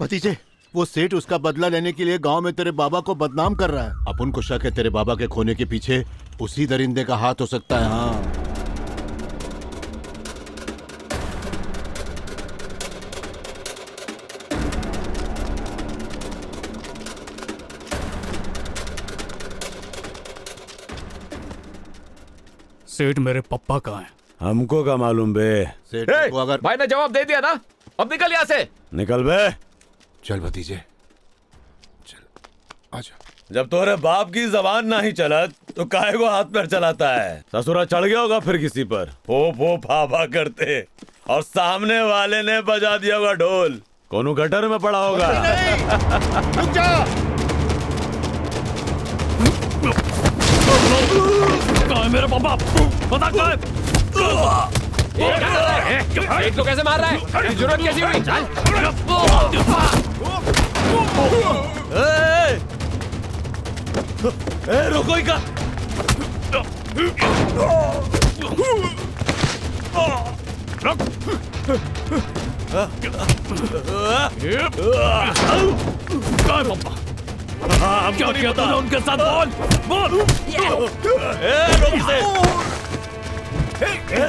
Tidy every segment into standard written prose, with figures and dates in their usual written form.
भतीजे, वो सेठ उसका बदला लेने के लिए गांव में तेरे बाबा को बदनाम कर रहा है। अपन को शक है तेरे बाबा के खोने के पीछे उसी दरिंदे का हाथ हो सकता है। हाँ, सेठ मेरे पप्पा कहाँ हैं? हमको क्या मालूम बे। सेठ को अगर भाई ने जवाब दे दिया ना, अब निकल यहाँ से। निकल बे। चल भतीजे चल, आजा। जब तोरे बाप की जबान ना ही चलत तो काहे को हाथ पैर चलाता है। ससुरा चढ़ गया होगा फिर किसी पर, फो फा करते, और सामने वाले ने बजा दिया होगा ढोल, कोनो गटर में पड़ा होगा। रुक जा। कहाँ है मेरा पापा? बता कहाँ है? एक तो कैसे मार रहा है? जरूरत कैसी हुई? रुको इका। क्या किया तूने उनके साथ? बोल। रुक से।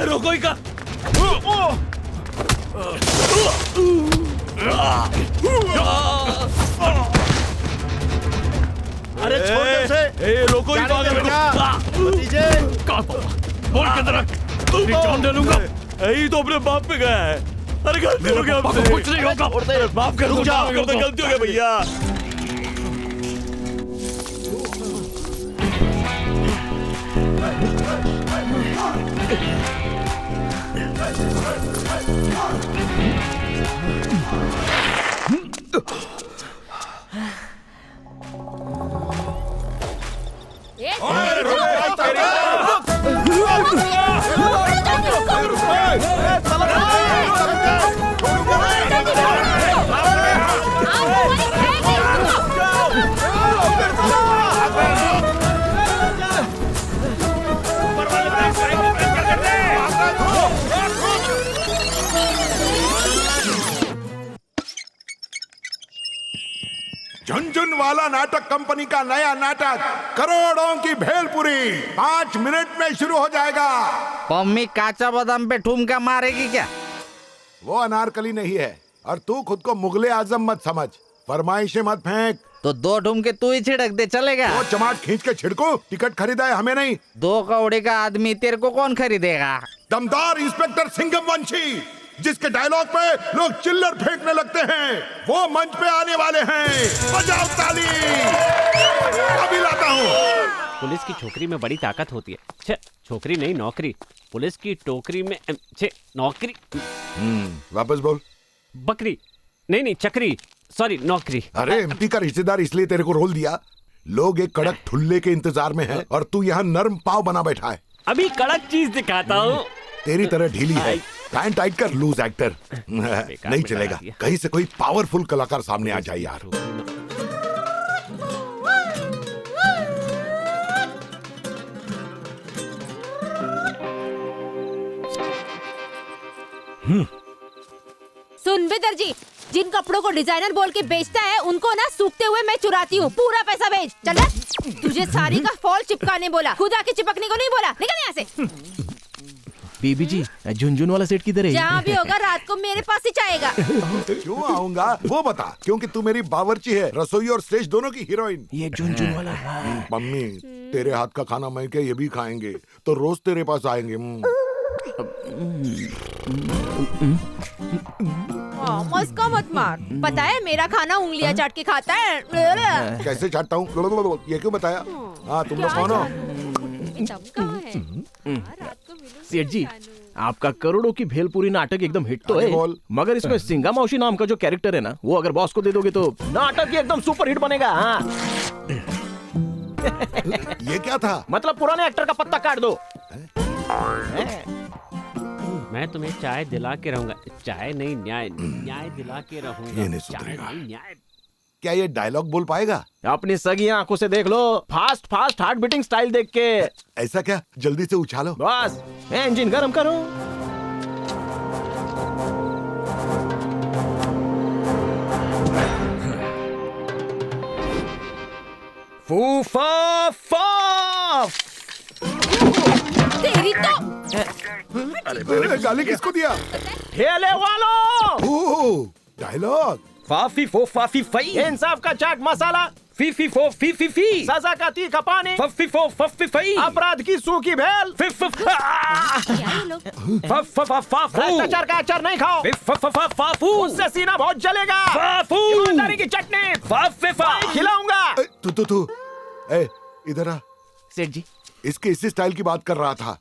रुको इका। अरे छोड़ दे उसे। रोको ही भतीजे, बोल किधर है? जान दे लूंगा। यही तो अपने बाप पे गया है। अरे गलती हो गया, कुछ नहीं होगा। माफ कर दो, गलती हो गया भैया। झुनझुनवाला नाटक कंपनी का नया नाटक करोड़ों की भेलपुरी 5 मिनट में शुरू हो जाएगा। मम्मी काचा बादाम पे ठुमका मारेगी क्या? वो अनारकली नहीं है, और तू खुद को मुगले आजम मत समझ। फरमाइशें मत फेंक। तो 2 ठुमके तू ही छिड़क दे, चलेगा? वो चमाट खींच के छिड़को। टिकट खरीदा है हमें नहीं। 2 कौड़ी का आदमी तेरे को कौन खरीदेगा? दमदार इंस्पेक्टर सिंघम वंशी, जिसके डायलॉग पे लोग चिल्लर फेंकने लगते हैं, वो मंच पे आने वाले हैं। बजाओ ताली। अभी लाता हूँ। पुलिस की छोकरी में बड़ी ताकत होती है। छे, छोकरी नहीं नौकरी। पुलिस की टोकरी में नौकरी। वापस बोल। बकरी नहीं चकरी, सॉरी नौकरी। अरे एमपी का रिश्तेदार इसलिए तेरे को रोल दिया। लोग एक कड़क ठुल्ले के इंतजार में हैं, और तू यहाँ नर्म पाव बना बैठा है। अभी कड़क चीज दिखाता हूँ। तेरी तरह ढीली है। पैंट टाइट कर, लूज एक्टर। नहीं चलेगा। कहीं से कोई पावरफुल कलाकार सामने आ जाए यार। सुन बिदर जी, जिन कपड़ों को डिजाइनर बोल के बेचता है उनको ना सूखते हुए मैं चुराती हूँ। पूरा पैसा भेज। चल। तुझे साड़ी का फॉल चिपकाने बोला, खुद आके चिपकने को नहीं बोला। निकल यहाँ से। बीबी जी, झुनझुन वाला सेट किधर है? जहाँ भी होगा रात को मेरे पास ही चाहेगा। क्यों आऊंगा वो बता। क्योंकि तू मेरी बावर्ची है, रसोई और स्टेज दोनों की हीरोइन। ये झुनझुन वाला। मम्मी, तेरे हाथ का खाना मैं के ये भी खाएंगे तो रोज तेरे पास आएंगे। मस्का मत मार। पता है मेरा खाना उंगलियां चाट के खाता है। कैसे चाटता हूँ ये क्यों बताया? हाँ, तुम लोग कौन हो? सेठ जी, आपका करोड़ों की भेलपुरी नाटक एकदम हिट तो है, मगर इसमें सिंगा मौसी नाम का जो कैरेक्टर है ना, वो अगर बॉस को दे दोगे तो नाटक एकदम सुपर हिट बनेगा। हाँ। ये क्या था? मतलब पुराने एक्टर का पत्ता काट दो। मैं तुम्हें चाय दिला के रहूंगा। चाय नहीं न्याय, न्याय दिला के रहूंगा। ये नहीं चाय सुधरेगा। नहीं न्याय। क्या ये डायलॉग बोल पाएगा? अपनी सगी आंखों से देख लो, fast fast heart beating style देख के। ऐसा क्या? जल्दी से उछालो। बस इंजन गरम करो। फूफा फाफ। तेरी तो अरे गाली किसको दिया? ठेले वालों, ओह, डायलॉग। फाफी फो फाफी फई। इंसाफ का चाट मसाला, फी फो फी फी फी। सजा का तीखा पानी, फफी फो फफी फई। अपराध की सूखी भेल, क्या ये लोग? भ्रष्टाचार का अचार नहीं खाओ, उससे सीना बहुत जलेगा। ईमानदारी की चटनी खिलाऊंगा। तू ए, इधर आ। सेठ जी, इसके इसी स्टाइल की बात कर रहा था।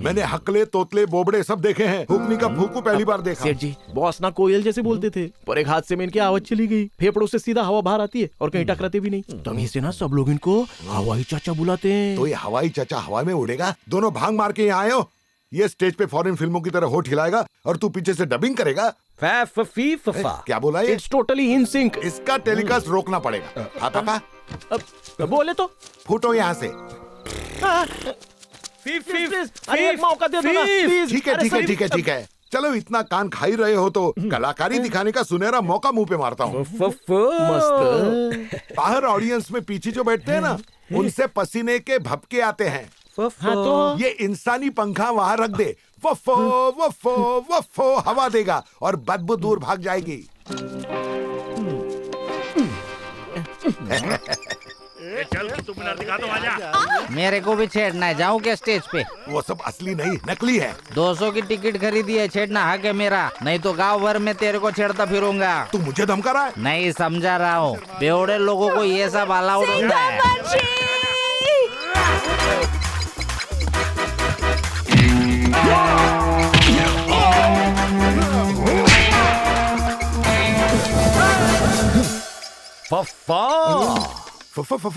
मैंने हकले, तोतले, बोबड़े सब देखे हैं। हुक्मी का फूकू पहली बार देखा। सेठ जी, बॉस ना कोयल जैसे बोलते थे, पर एक हादसे में इनकी आवाज चली गई। फेफड़ों से सीधा हवा बाहर आती है और कहीं टकराते भी नहीं। तभी से ना सब लोग इनको हवाई चाचा बुलाते हैं। तो ये हवाई चाचा हवा में उड़ेगा? दोनों भांग मार के यहाँ आए हो। ये स्टेज पे फॉरेन फिल्मों की तरह होठ हिलाएगा और तू पीछे से डबिंग करेगा। फी फफा। क्या बोला ये? It's totally in sync. इसका टेलीकास्ट रोकना पड़ेगा। हाँ पापा, बोले तो फूटो यहाँ से। अरे एक मौका दे दो ना, प्लीज। ठीक है ठीक है ठीक है ठीक है। चलो, इतना कान खाई रहे हो तो कलाकारी दिखाने का सुनहरा मौका मुंह पे मारता हूँ। मस्त। बाहर ऑडियंस में पीछे जो बैठते हैं ना, उनसे पसीने के भपके आते हैं। हाँ तो ये इंसानी पंखा वहाँ रख दे, वफ़ो वफ़ो वफ़ो हवा देगा और बदबू दूर भाग जाएगी। चल तू मिनट दिखा दो, आजा। मेरे को भी छेड़ना है, जाऊँ क्या स्टेज पे? वो सब असली नहीं, नकली है। 200 की टिकट खरीदी है, छेड़ना हक है मेरा, नहीं तो गांव भर में तेरे को छेड़ता फिरूंगा। तू मुझे धमका रहा है? नहीं समझा रहा हूँ, बेवड़े लोगों को ये सब अलाउड होता है।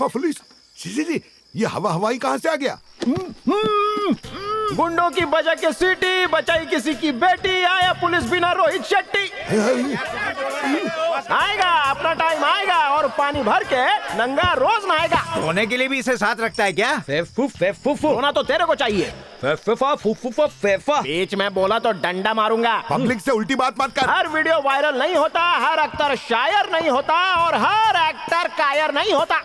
पुलिस, जी, ये हवाई कहाँ से आ गया? गुंडों की बजा के सीटी, बचाई किसी की बेटी, आया पुलिस बिना रोहित शेट्टी। आएगा, अपना टाइम आएगा और पानी भर के नंगा रोज नहाएगा। होने के लिए भी इसे साथ रखता है क्या? होना तो तेरे को चाहिए। बीच में बोला तो डंडा मारूंगा। पब्लिक से उल्टी बात मत कर। हर वीडियो वायरल नहीं होता, हर एक्टर शायर नहीं होता और हर एक्टर कायर नहीं होता।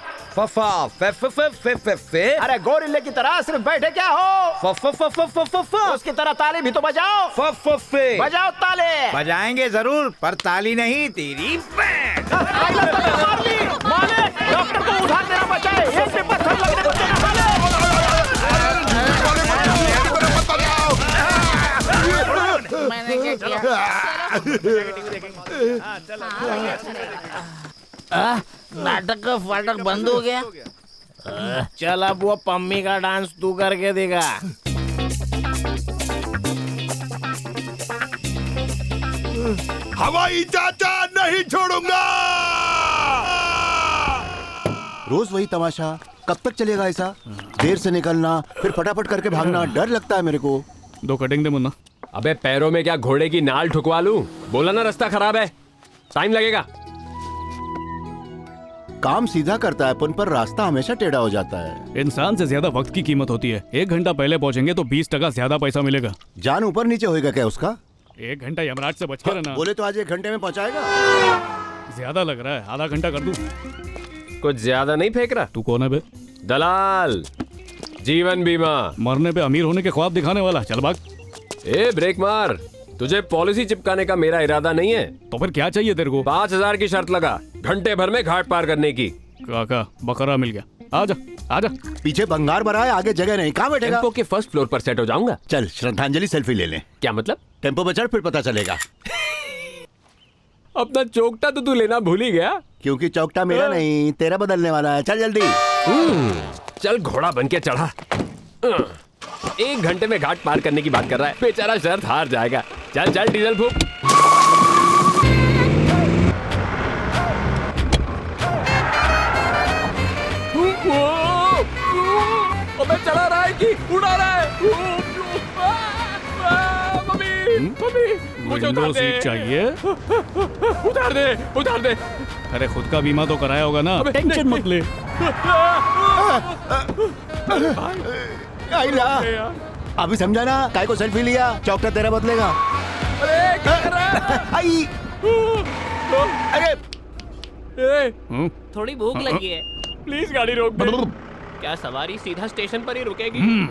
अरे गोरिल्ले की तरह सिर्फ बैठे क्या हो? उसकी तरह ताली भी तो बजाओ। बजाओ ताले। बजाएंगे जरूर, पर ताली नहीं तेरी। मालिक, डॉक्टर को उधार देना बचाए, एक पे पत्थर लगने को देना मालिक। मैंने क्या किया? नाटक का फाटक बंद हो गया। चल अब वो पम्मी का डांस तू करके देगा। हवाई चाचा नहीं छोड़ूंगा। रोज वही तमाशा, कब तक चलेगा ऐसा? देर से निकलना, फिर फटाफट करके भागना, डर लगता है मेरे को। 2 कटिंग दे मुन्ना। अबे पैरों में क्या घोड़े की नाल ठुकवा लूं? बोला ना रास्ता खराब है, टाइम लगेगा। काम सीधा करता है अपन, पर रास्ता हमेशा टेढ़ा हो जाता है। इंसान से ज्यादा वक्त की कीमत होती है। 1 घंटा पहले पहुंचेंगे तो 20% ज्यादा पैसा मिलेगा। जान ऊपर नीचे होएगा क्या उसका? 1 घंटा यमराज से बच कर रहना। बोले तो आज 1 घंटे में पहुंचाएगा। ज्यादा लग रहा है, आधा घंटा कर दूं। कुछ ज्यादा नहीं फेंक रहा? तू कौन है बे? दलाल, जीवन बीमा। मरने पे अमीर होने के ख्वाब दिखाने वाला। चल भाग। ए ब्रेक मार, तुझे पॉलिसी चिपकाने का मेरा इरादा नहीं है। तो फिर क्या चाहिए तेरे को? 5000 की शर्त लगा, घंटे भर में घाट पार करने की। काका बकरा मिल गया। आजा आजा। पीछे भंगार भरा है, आगे जगह नहीं, कहाँ बैठेगा? टेम्पो के फर्स्ट फ्लोर पर सेट हो जाऊंगा। चल श्रद्धांजलि सेल्फी ले लें। क्या मतलब? टेम्पो पे चढ़, फिर पता चलेगा। अपना चौकटा तो तू लेना भूल ही गया। क्योंकि चौकटा मेरा नहीं, तेरा बदलने वाला है। चल जल्दी। चल घोड़ा बन के चढ़ा। 1 घंटे में घाट पार करने की बात कर रहा है, बेचारा शर्त हार जाएगा। चल चल डीजल फूक। अबे चला रहा है कि उड़ा रहा है? मम्मी मुझे विंडो उतार दे। सीट चाहिए? उतार दे, उतार दे। अरे खुद का बीमा तो कराया होगा ना, टेंशन मत ले। आइला अभी समझा ना, काय को सेल्फी लिया, चौकटा तेरा बदलेगा। अरे क्या कर रहा है? आई अरे हम्म? थोड़ी भूख लगी है, प्लीज गाड़ी रोक दे। क्या सवारी सीधा स्टेशन पर ही रुकेगी?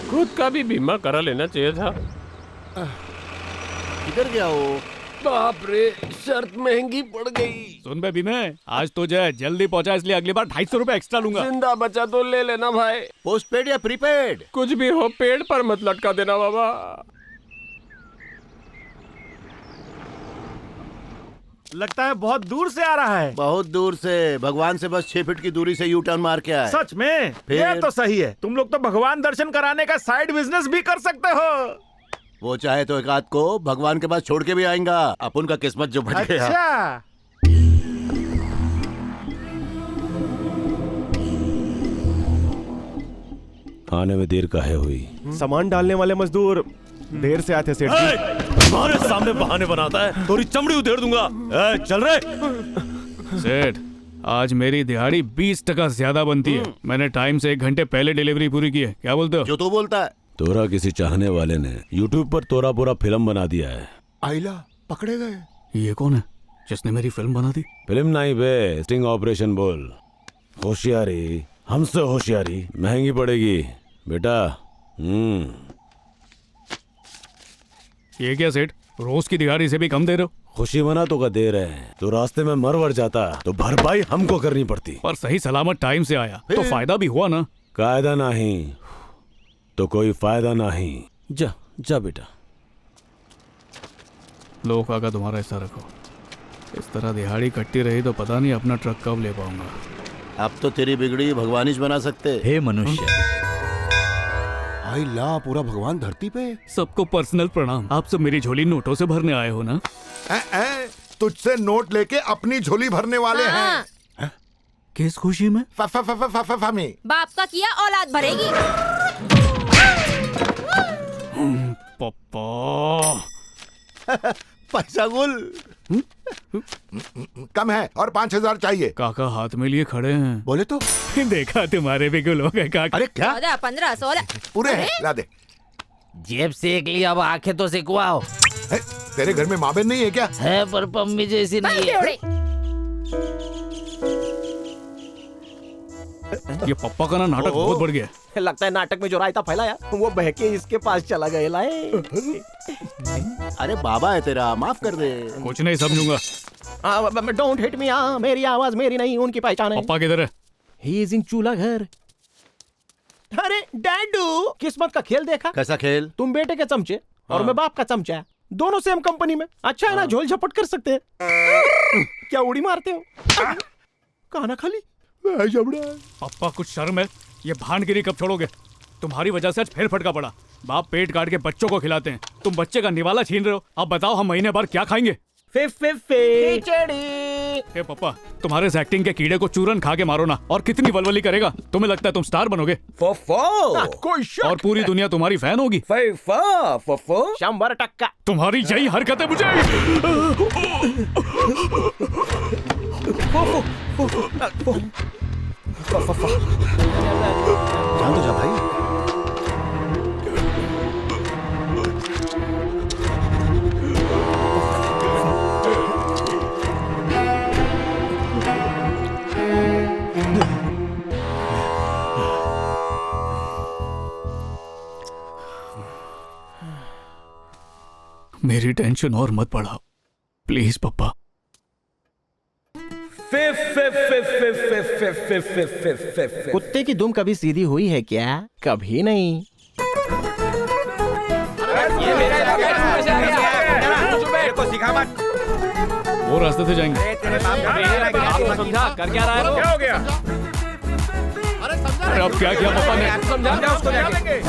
खुद का भी बीमा करा लेना चाहिए था। इधर क्या हो? बाप रे, शर्त महंगी पड़ गई। सुन बे विनय, आज तो जय जल्दी पहुंचा, इसलिए अगली बार 250 रुपए एक्स्ट्रा लूंगा। जिंदा बचा तो ले लेना भाई। पोस्ट पेड या प्रीपेड? कुछ भी हो, पेड़ पर मत लटका देना बाबा। लगता है बहुत दूर से आ रहा है। बहुत दूर से, भगवान से बस 6 फीट की दूरी से यू टर्न मार के आए। सच में? फिर? ये तो सही है। तुम लोग तो भगवान दर्शन कराने का साइड बिजनेस भी कर सकते हो। वो चाहे तो एक आध को भगवान के पास छोड़ के भी आएगा। अपन का किस्मत जो बच गया। अच्छा, आने में देर काहे हुई? सामान डालने वाले मजदूर देर से आते सेठ जी। हमारे सामने बहाने बनाता है, तोरी चमड़ी उधेड़ दूंगा। चल रहे। सेठ, आज मेरी दिहाड़ी 20% ज्यादा बनती है। मैंने टाइम से 1 घंटे पहले डिलीवरी पूरी की है। क्या बोलते हो? जो तू बोलता है। तोरा किसी चाहने वाले ने यूट्यूब पर तोरा पूरा फिल्म बना दिया है। आइला पकड़े गए। ये कौन है जिसने मेरी फिल्म बना दी? फिल्म नहीं बे, स्टिंग ऑपरेशन बोल। होशियारी, हमसे होशियारी महंगी पड़ेगी बेटा। ये क्या सेठ, रोज की दिहाड़ी से भी कम दे रहे हो? खुशी मना तो का दे रहे हैं, तो रास्ते में मर जाता तो भरपाई हमको करनी पड़ती। पर सही सलामत टाइम से आया तो फायदा भी हुआ ना। कायदा नहीं तो कोई फायदा नहीं। जा जा बेटा। लो काका, तुम्हारा हिस्सा रखो। इस तरह दिहाड़ी कटती रही तो पता नहीं अपना ट्रक कब ले पाऊंगा। अब तो तेरी बिगड़ी भगवानिश बना सकते। हे मनुष्य, आइला पूरा भगवान धरती पे। सबको पर्सनल प्रणाम। आप सब मेरी झोली नोटों से भरने आए हो ना? तुझसे नोट लेके अपनी झोली भरने वाले हाँ। हैं। किस खुशी में? में। बाप का किया औलाद भरेगी। पापा पैसा गुल कम है और 5000 चाहिए। काका हाथ में लिए खड़े हैं। बोले तो देखा, तुम्हारे भी गुल हो गए काका। अरे क्या? 14, 15, 16 पूरे हैं, ला दे। जेब सेक लिया, अब आंखें तो सिकवाओ। है, तेरे घर में माँ बहन नहीं है क्या? है पर पम्मी जैसी नहीं है। ये पप्पा का ना नाटक बहुत बढ़ गया। लगता है नाटक में जो रायता फैलाया वो बहके इसके पास चला गया। लाए अरे बाबा है तेरा, माफ कर दे। कुछ नहीं समझूंगा। Don't hit me. मेरी आवाज मेरी नहीं, उनकी पहचान है। पप्पा किधर है? ही इज इन चूल्हा घर। अरे डैडू, किस्मत का खेल देखा? कैसा खेल? तुम बेटे के चमचे और मैं बाप का चमचा, दोनों सेम कंपनी में। अच्छा है ना, झोल झपट कर सकते हैं। क्या उड़ी मारते हो? खाना खाली पप्पा कुछ शर्म है? ये भानगिरी कब छोड़ोगे? तुम्हारी वजह से आज फिर फटका पड़ा। बाप पेट काट के बच्चों को खिलाते हैं, तुम बच्चे का निवाला छीन रहे हो। अब बताओ हम महीने भर क्या खाएंगे? खिचड़ी। पापा, तुम्हारे इस एक्टिंग के कीड़े को चूरन खा के मारो ना, और कितनी वलवली करेगा। तुम्हें लगता है तुम स्टार बनोगे? कोई शक और पूरी दुनिया तुम्हारी फैन होगी। 100% तुम्हारी यही हरकतें मुझे जान तो जा भाई। मेरी टेंशन और मत बढ़ाओ प्लीज पापा। कुत्ते की दुम कभी सीधी हुई है क्या? कभी नहीं। वो रास्ते से जाएंगे। समझा कर क्या रहा है? क्या हो गया? अरे अब क्या किया पापा ने? समझा उसको जाके।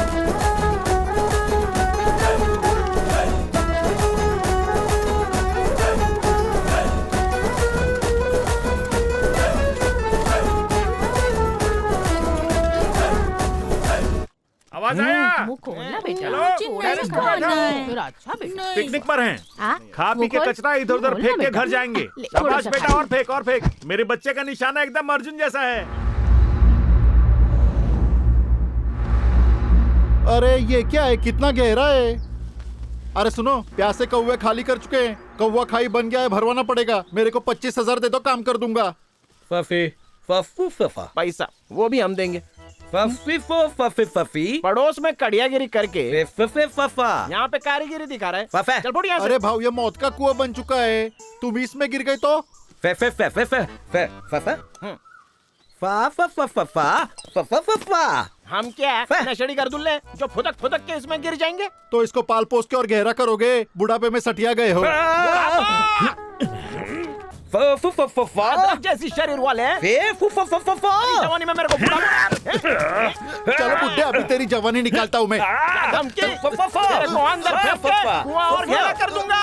मुंह खोलना बेटा। चलो, चिन्ना टेरेस से पे बैठ खाना जाओ। है। फिर अच्छा बेटा। पिकनिक पर हैं। हाँ? खा पी के मुंह खोल। कचरा इधर उधर मुंह फेंक खोलना के घर बेटा। जाएंगे। ले, थोड़ा शाबाश सा बेटा, खा। और फेंक और फेंक। मेरे बच्चे का निशाना एकदम अर्जुन जैसा है। अरे ये क्या है, कितना गहरा है? अरे सुनो, प्यासे कौवे खाली कर चुके हैं, कौवा खाई बन गया है, भरवाना पड़ेगा। मेरे को 25,000 दे दो, काम कर दूंगा। फफी फफू फफा पैसा वो भी हम देंगे। फफी फो फफी फफी पड़ोस में कड़ियागिरी करके फफे फफा यहाँ पे कारीगिरी दिखा रहा है। फफे चल फुट यहाँ से। अरे भाव, ये मौत का कुआं बन चुका है, तुम इसमें गिर गई तो? फफे फफे फफे फफा फा फफा फफा फफा फफा हम क्या नशेड़ी कर दुल्ले जो फुदक फुदक के इसमें गिर जाएंगे। तो इसको पाल पोस के और गहरा करोगे, बुढ़ापे में सटिया गए हो। फफू फफा अदरक जैसी शरीर वाले फफू फफा जवानी में मेरे को बुरा चलो बुड्ढे, अभी तेरी जवानी निकालता हूँ मैं। धमकी तेरे को अंदर फेंक के कुआं और घेरा कर दूंगा।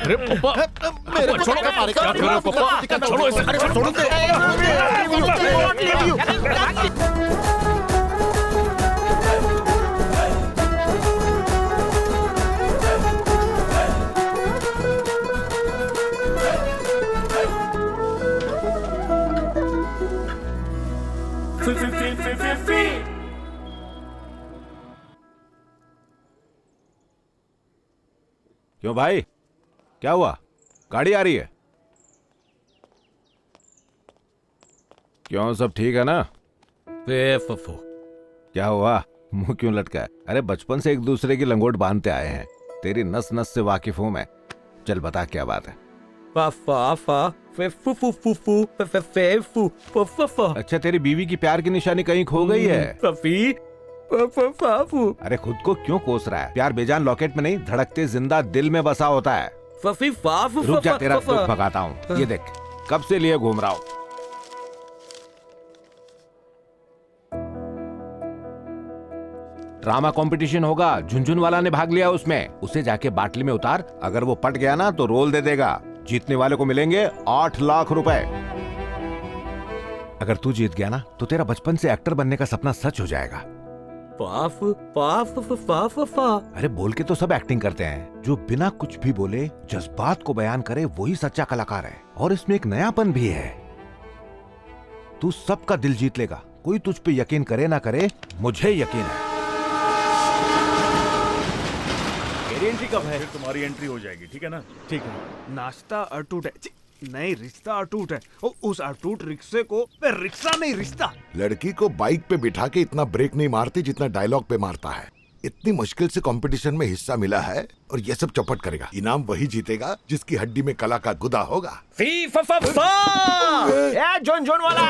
अरे पापा, मेरे को छोड़ो, मारेगा। क्या कर रहे हो पापा? छोड़ो इसे। अरे छोड़ो दे। क्यों भाई, क्या हुआ? गाड़ी आ रही है? क्यों, सब ठीक है ना? फफू क्या हुआ, मुंह क्यों लटका है? अरे बचपन से एक दूसरे की लंगोट बांधते आए हैं, तेरी नस नस से वाकिफ हूं मैं। चल बता क्या बात है। फफा फा फफू फफू फफू फफा अच्छा, तेरी बीवी की प्यार की निशानी कहीं खो गई है? फफी फफू अरे खुद को क्यों कोस रहा है? प्यार बेजान लॉकेट में नहीं, धड़कते जिंदा दिल में बसा होता है। फफी फाफू रुक जा, तेरा दुख भगाता हूँ। ये देख, कब से लिए घूम रहा हूँ। ड्रामा कंपटीशन होगा, झुनझुन वाला ने भाग लिया उसमें, उसे जाके बाटली में उतार। अगर वो पट गया ना तो रोल दे देगा। जीतने वाले को मिलेंगे 8 लाख रुपए। अगर तू जीत गया ना तो तेरा बचपन से एक्टर बनने का सपना सच हो जाएगा। अरे बोल के तो सब एक्टिंग करते हैं, जो बिना कुछ भी बोले जज्बात को बयान करे वही सच्चा कलाकार है। और इसमें एक नयापन भी है। तू सबका दिल जीत लेगा, कोई तुझ पे यकीन करे ना करे, मुझे यकीन है। एंट्री कब है? तुम्हारी एंट्री हो जाएगी, ठीक है ना? ठीक है। नाश्ता अटूट है, नहीं रिश्ता अटूट है। उस अटूट रिक्शे को रिक्शा नहीं, रिश्ता। लड़की को बाइक पे बिठा के इतना ब्रेक नहीं मारती जितना डायलॉग पे मारता है। इतनी मुश्किल से कंपटीशन में हिस्सा मिला है और ये सब चौपट करेगा। इनाम वही जीतेगा जिसकी हड्डी में कला का गुदा होगा। फी फफा ए जोन जोन वाला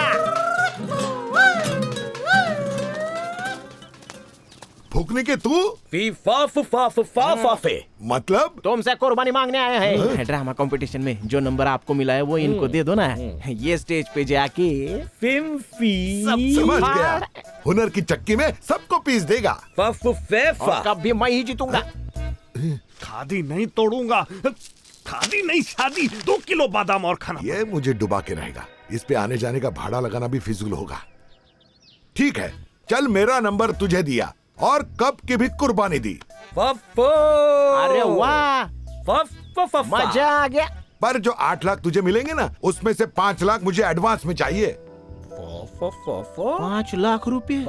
फूकने के तू फी फाफू फाफू फाफे मतलब तुमसे कुर्बानी मांगने आए हैं। ड्रामा कंपटीशन में जो नंबर आपको मिला है वो इनको दे दो ना। ये स्टेज पे जाके समझ गया, हुनर की चक्की में सबको पीस देगा। फफू फेफा कब भी मैं ही जीतूंगा। खादी नहीं तोड़ूंगा, खादी नहीं शादी। 2 किलो बादाम और खाना। ये मुझे डुबा के रहेगा। इस पे आने जाने का भाड़ा लगाना भी फिजूल होगा। ठीक है, चल मेरा नंबर तुझे दिया और कब की भी कुर्बानी दी। फफू अरे वाह, फफा मजा आ गया। पर जो 8 लाख तुझे मिलेंगे ना, उसमें से 5 लाख मुझे एडवांस में चाहिए। 5 लाख रुपए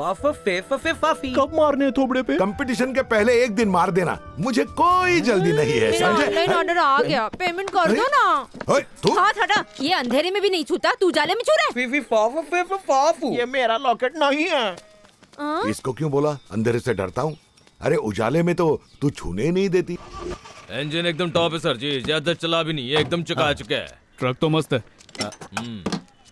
कब मारने थोबड़े पे? कंपटीशन के पहले एक दिन मार देना, मुझे कोई जल्दी नहीं है, समझे? ऑनलाइन ऑर्डर आ गया, पेमेंट कर दो ना। ओए, तू हाथ हटा, ये अंधेरे में भी नहीं छूता, तू जाले में छू रहा है। ये मेरा लॉकेट नहीं है। इसको क्यों बोला अंधेरे से डरता हूँ? अरे उजाले में तो तू छूने ही नहीं देती। इंजन एकदम टॉप है सर जी, ज्यादा चला भी नहीं है, एकदम चकाचक है। ट्रक तो मस्त है।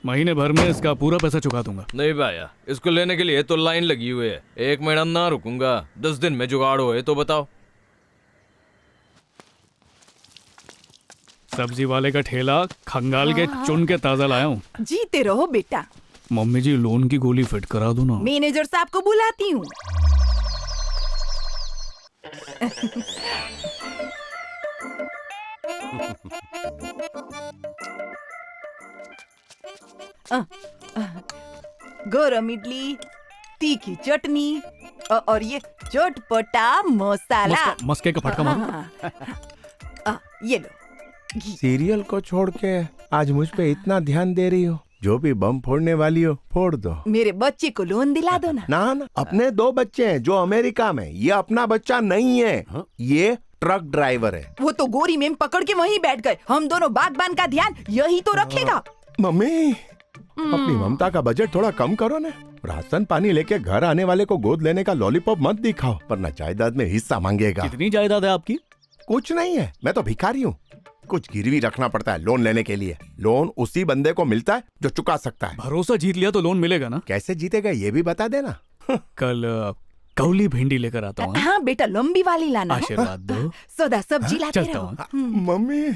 महीने भर में इसका पूरा पैसा चुका दूंगा। नहीं भैया, इसको लेने के लिए तो लाइन लगी हुई है। 1 महीना ना रुकूंगा, 10 दिन में जुगाड़ होए तो बताओ। सब्जी वाले का ठेला खंगाल के चुन के ताजा लाया हूँ। जीते रहो बेटा। मम्मी जी लोन की गोली फिट करा दो ना। मैनेजर साहब को बुलाती हूँ। गरम इडली, तीखी चटनी और ये चटपटा मसाला। मस्के का फटका मारो। ये लो घी। सीरियल को छोड़ के आज मुझ पे इतना ध्यान दे रही हो। जो भी बम फोड़ने वाली हो फोड़ दो। मेरे बच्चे को लोन दिला दो ना। ना, अपने 2 बच्चे हैं जो अमेरिका में। ये अपना बच्चा नहीं है, ये ट्रक ड्राइवर है। वो तो गोरी में पकड़ के वहीं बैठ गए। हम दोनों बागबान का ध्यान यही तो रखेगा। मम्मी अपनी ममता का बजट थोड़ा कम करो ना। राशन पानी लेके घर आने वाले को गोद लेने का लॉलीपॉप मत दिखाओ, वरना जायदाद में हिस्सा मांगेगा। कितनी जायदाद है आपकी? कुछ नहीं है, मैं तो भिखारी हूँ। कुछ गिरवी रखना पड़ता है लोन लेने के लिए। लोन उसी बंदे को मिलता है जो चुका सकता है। भरोसा जीत लिया तो लोन मिलेगा ना? कैसे जीतेगा ये भी बता देना। कल कौली भिंडी लेकर आता हूँ। हाँ बेटा, लंबी वाली लाना। आशीर्वाद दो। सौदा सब्जी लाते चलता रहो। मम्मी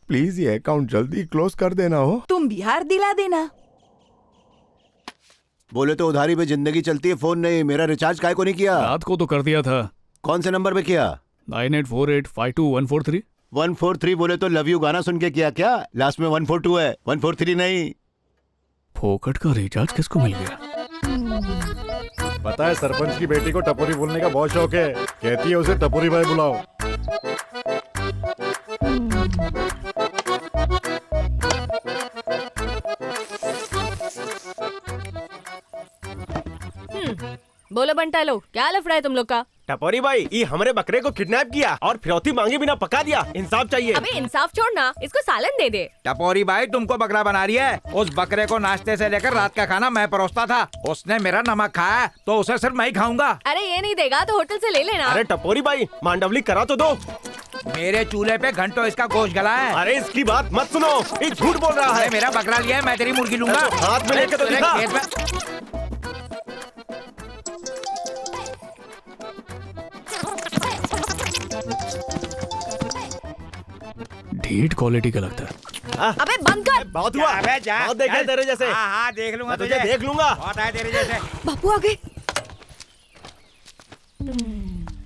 प्लीज ये अकाउंट जल्दी क्लोज कर देना हो। तुम बिहार दिला देना। बोले तो उधारी पे जिंदगी चलती है, फोन नहीं। मेरा रिचार्ज काहे को नहीं किया? रात को तो कर दिया था। कौन से नंबर पे किया? 9848522143। 143 बोले तो लव यू गाना सुन के किया क्या? लास्ट में 142 है, 143 नहीं। फोकट का रिचार्ज किसको मिल गया? पता है सरपंच की बेटी को टपोरी बोलने का बहुत शौक है। कहती है उसे टपोरी भाई बुलाओ। बोलो बंटा लो, क्या लफड़ा है तुम लोग का? टपोरी भाई ये हमारे बकरे को किडनैप किया और फिरौती मांगे बिना पका दिया। इंसाफ चाहिए। अबे इंसाफ छोड़ना, इसको सालन दे दे। टपोरी भाई तुमको बकरा बना रही है। उस बकरे को नाश्ते से लेकर रात का खाना मैं परोसता था। उसने मेरा नमक खाया तो उसे सिर्फ मैं ही खाऊंगा। अरे ये नहीं देगा तो होटल से ले लेना। अरे टपोरी भाई मांडवली करा तो दो। मेरे चूल्हे पे घंटों इसका गोश्त गला है। अरे इसकी बात मत सुनो, ये झूठ बोल रहा है। मेरा बकरा लिया है, मैं तेरी मुर्गी लूंगा। हाथ में लेके तो दिखा। खेत में ढीठ क्वालिटी का लगता है। अबे बंद कर। बहुत हुआ। बहुत देखे तेरे जैसे। हाँ देख लूंगा तुझे देख लूंगा। बहुत है तेरे जैसे। बापू आ गए।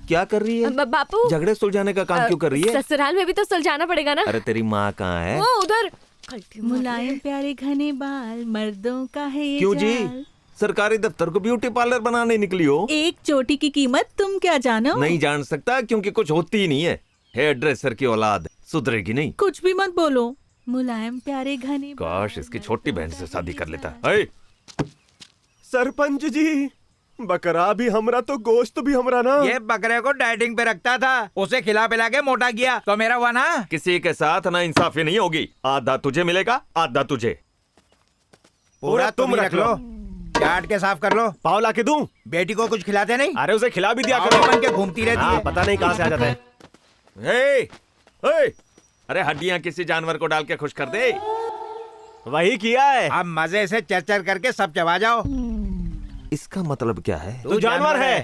क्या कर रही है? बापू झगड़े सुलझाने का काम क्यों कर रही है? ससुराल में भी तो सुलझाना पड़ेगा ना। अरे तेरी माँ कहाँ है? वो उधर। मुलायम प्यारे घने बाल मर्दों का है ये क्यों जी? जाल। सरकारी दफ्तर को ब्यूटी पार्लर बनाने निकली हो? एक चोटी की कीमत तुम क्या जानो? नहीं जान सकता क्योंकि कुछ होती ही नहीं है। हेयर ड्रेसर की औलाद सुधरेगी नहीं। कुछ भी मत बोलो। मुलायम प्यारे घने काश इसकी छोटी बहन से शादी कर लेता। सरपंच जी बकरा भी हमरा तो गोश्त भी हमरा ना। ये बकरे को डाइटिंग पे रखता था, उसे खिला पिला के मोटा किया तो मेरा हुआ ना। किसी के साथ ना इंसाफी नहीं होगी। आधा तुझे मिलेगा, आधा तुझे। पूरा तुम रख लो। चाट के साफ कर लो। पाव ला के दूं? बेटी को कुछ खिलाते नहीं? अरे उसे खिला भी दिया पाव करो। बन के घूमती रहती है। पता नहीं कहाँ से आ जाता है। अरे हड्डियां किसी जानवर को डाल के खुश कर दे। वही किया है। अब मजे से चर करके सब चबा जाओ। इसका मतलब क्या है? तू जानवर है।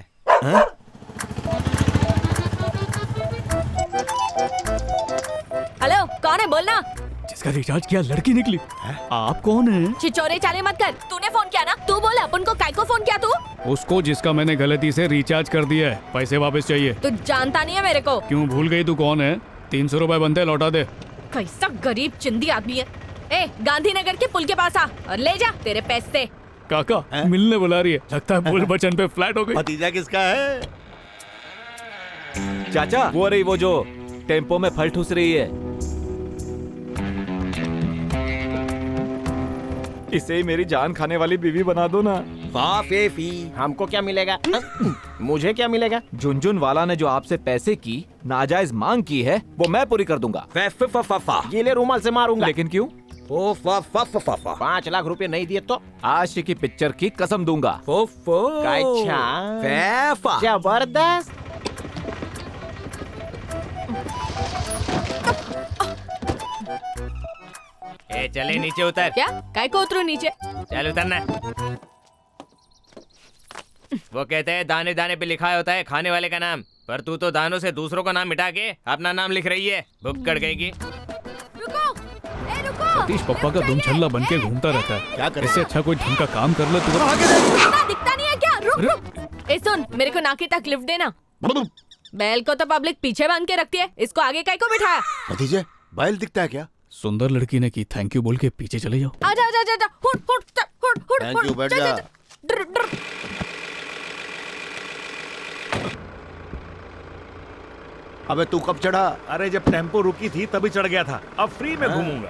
हेलो, कौन है बोलना? जिसका रिचार्ज किया लड़की निकली। आप कौन है? छिछोरे चाले मत कर। तूने फोन किया ना? तू बोल अपन को काय को फोन किया तू? उसको जिसका मैंने गलती से रिचार्ज कर दिया है। पैसे वापस चाहिए। तू जानता नहीं है मेरे को। क्यों भूल गई तू कौन है? 300 रुपए बनते लौटा दे। कैसा गरीब चिंदी आदमी है। ए गांधीनगर के पुल के पास आ और ले जा तेरे पैसे। काका मिलने बुला रही है। लगता है पुल बचन पे फ्लैट हो गई। भतीजा किसका है? चाचा वो रही, वो जो टेम्पो में फल ठूस रही है। इसे ही मेरी जान खाने वाली बीवी बना दो ना। वाह फेफी। हमको क्या मिलेगा? मुझे क्या मिलेगा? झुनझुन वाला ने जो आपसे पैसे की नाजायज मांग की है वो मैं पूरी कर दूंगा। गीले रुमाल से मारूंगा। लेकिन क्यों? 5 लाख रुपए नहीं दिए तो आशिकी पिक्चर की कसम दूंगा। अच्छा जबरदस्त। चले नीचे उतर। क्या? काय को उतरू नीचे? चल उतरना। वो कहते हैं दाने दाने पे लिखा होता है खाने वाले का नाम, पर तू तो दानों से दूसरों का नाम मिटा के अपना नाम लिख रही है। भुक्कड़ गएगी। सतीश पप्पा का दुम छल्ला बन के घूमता रहता है। क्या करे? इससे अच्छा कोई ढंग का काम कर ले तो। दिखता नहीं है क्या? रुक। ए सुन, मेरे को नाके तक लिफ्ट देना। बैल को तो पब्लिक पीछे बांध के रखती है, इसको आगे काय को बिठाया? भतीजे बैल दिखता है क्या? सुंदर लड़की ने की थैंक यू बोल के पीछे चले जाओ। आजा आजा आजा। हुट हुट हुट हुट। थैंक यू, बैठ जा। अबे तू कब चढ़ा? अरे जब टेम्पो रुकी थी तभी चढ़ गया था, अब फ्री में घूमूंगा।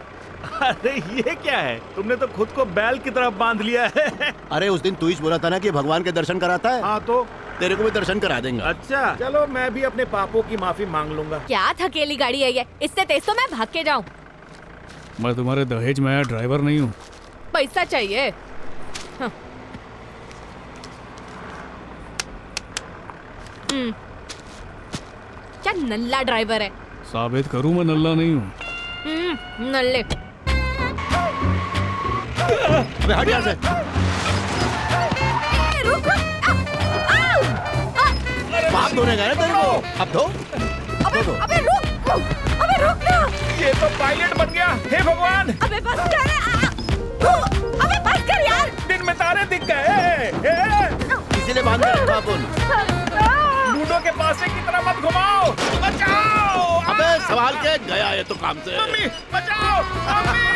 अरे ये क्या है, तुमने तो खुद को बैल की तरफ बांध लिया है। अरे उस दिन तू ही बोला था ना कि भगवान के दर्शन कराता है। हाँ तो तेरे को भी दर्शन करा देंगे। अच्छा चलो, मैं भी अपने पापों की माफी मांग लूंगा। क्या थकेली गाड़ी है ये, इससे तेज तो मैं भाग के जाऊं। मैं तुम्हारे दहेज में आया ड्राइवर नहीं हूँ। पैसा चाहिए। हाँ। क्या नल्ला ड्राइवर है। साबित करूँ मैं नल्ला नहीं हूँ। नल्ले। अबे हट यहाँ से। रुक। पाप धोने गए ना तेरे को, अब धो। अबे रुक। अबे रुक ना। ये तो पायलट बन गया। हे भगवान। अबे बस कर। अबे बस कर यार। दिन में तारे दिख गए। इसीलिए बांध के रखा अपन। लूडो के पासे की तरह मत घुमाओ। बचाओ। अबे सवाल के गया ये तो काम से। मम्मी बचाओ। मम्मी।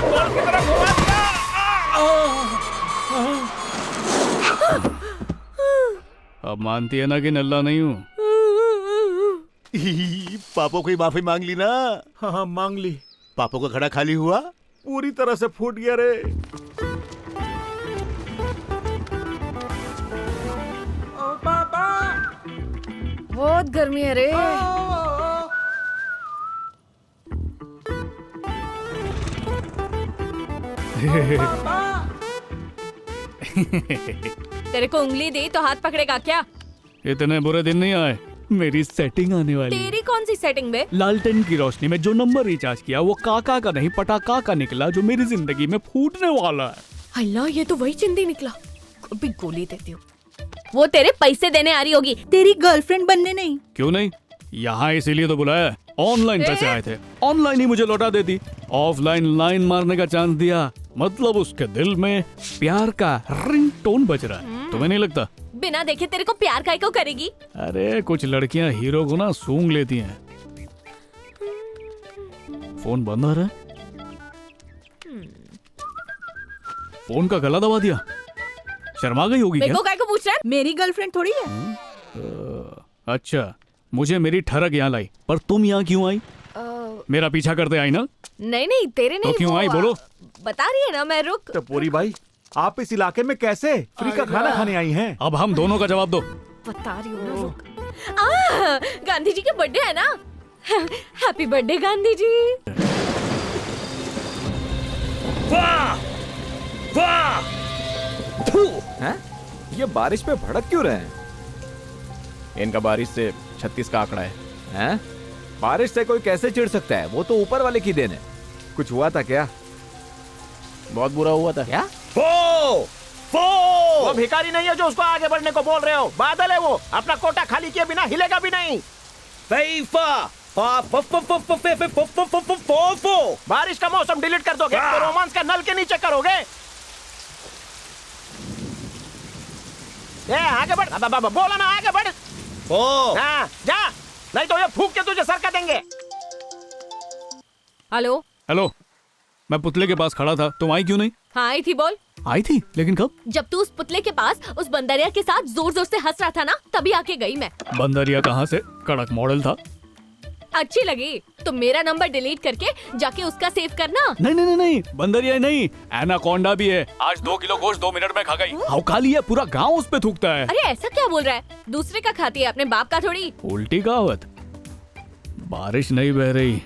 बॉल की तरफ घुमा दिया। अब मानती है ना कि नल्ला नहीं हूँ। पापों की माफी मांग ली ना? हाँ मांग ली। पापों का घड़ा खाली हुआ? पूरी तरह से फूट गया रे। बहुत गर्मी है रे। तेरे को उंगली दी तो हाथ पकड़ेगा क्या? इतने बुरे दिन नहीं आए, मेरी सेटिंग आने वाली है। तेरी कौन सी सेटिंग बे? लालटेन की रोशनी में जो नंबर रिचार्ज किया वो काका का नहीं पटाखा का निकला, जो मेरी जिंदगी में फूटने वाला है। अल्लाह, ये तो वही चिंदी निकला। अभी गोली देती हूँ। वो तेरे पैसे देने आ रही होगी, तेरी गर्लफ्रेंड बनने नहीं। क्यों नहीं, यहाँ इसीलिए तो बुलाया। ऑनलाइन पैसे आए थे, ऑनलाइन ही मुझे लौटा देती। ऑफलाइन लाइन मारने का चांस दिया, मतलब उसके दिल में प्यार का रिंगटोन बज रहा है। तुम्हें नहीं लगता? बिना देखे तेरे को प्यार काहे को करेगी? अरे कुछ लड़कियां हीरो को ना सूंघ लेती हैं। फोन बंद आ रहा है। फोन का गला दबा दिया। शर्मा गई होगी क्या? मेरे को काहे को पूछ रहा है? मेरी गर्लफ्रेंड थोड़ी है। अच्छा, मुझे मेरी ठरक यहाँ लाई, पर तुम यहाँ क्यों आई? मेरा पीछा करते आई ना? नहीं नहीं, तेरे नहीं। तो क्यों वो, आई बोलो? बता रही है ना मैं। रुक। टपोरी भाई, आप इस इलाके में कैसे फ्री का खाना खाने आई हैं? अब हम दोनों का जवाब दो। बता रही हूँ ना, रुक। गांधी जी के बर्थडे है ना? Happy birthday Gandhi ji. वाह वाह। हैं? ये बारिश पे भड़क क्यों रहे हैं? इनका बारिश से 36 का आंकड़ा है। हैं? बारिश से कोई कैसे चिढ़ सकता है? वो तो ऊपर वाले की देन है। कुछ हुआ था क्या? बहुत बुरा हुआ था। क्या? वो भिखारी नहीं है जो उसको आगे बढ़ने को बोल रहे हो, बादल है वो। अपना कोटा खाली किए बिना हिलेगा भी नहीं। बारिश का मौसम डिलीट कर दोगे तो रोमांस का नल के नीचे करोगे। आगे बढ़, बोला ना आगे बढ़। हाँ, जा, नहीं तो ये फूंक के तुझे सर का देंगे। हेलो। हेलो, मैं पुतले के पास खड़ा था, तुम आई क्यों नहीं? हाँ आई थी, बोल। आई थी, लेकिन कब? जब तू उस पुतले के पास उस बंदरिया के साथ जोर जोर से हंस रहा था ना, तभी आके गई मैं। बंदरिया कहाँ से? कड़क मॉडल था। अच्छी लगी तो मेरा नंबर डिलीट करके जाके उसका सेव करना। नहीं नहीं नहीं नहीं, बंदरिया नहीं, एनाकोंडा भी है। आज 2 किलो गोश्त 2 मिनट में खा गई। हाउ काली है, पूरा गांव उस पे थूकता है। अरे ऐसा क्या बोल रहा है? दूसरे का खाती है, अपने बाप का थोड़ी। उल्टी कहावत। बारिश नहीं बह रही,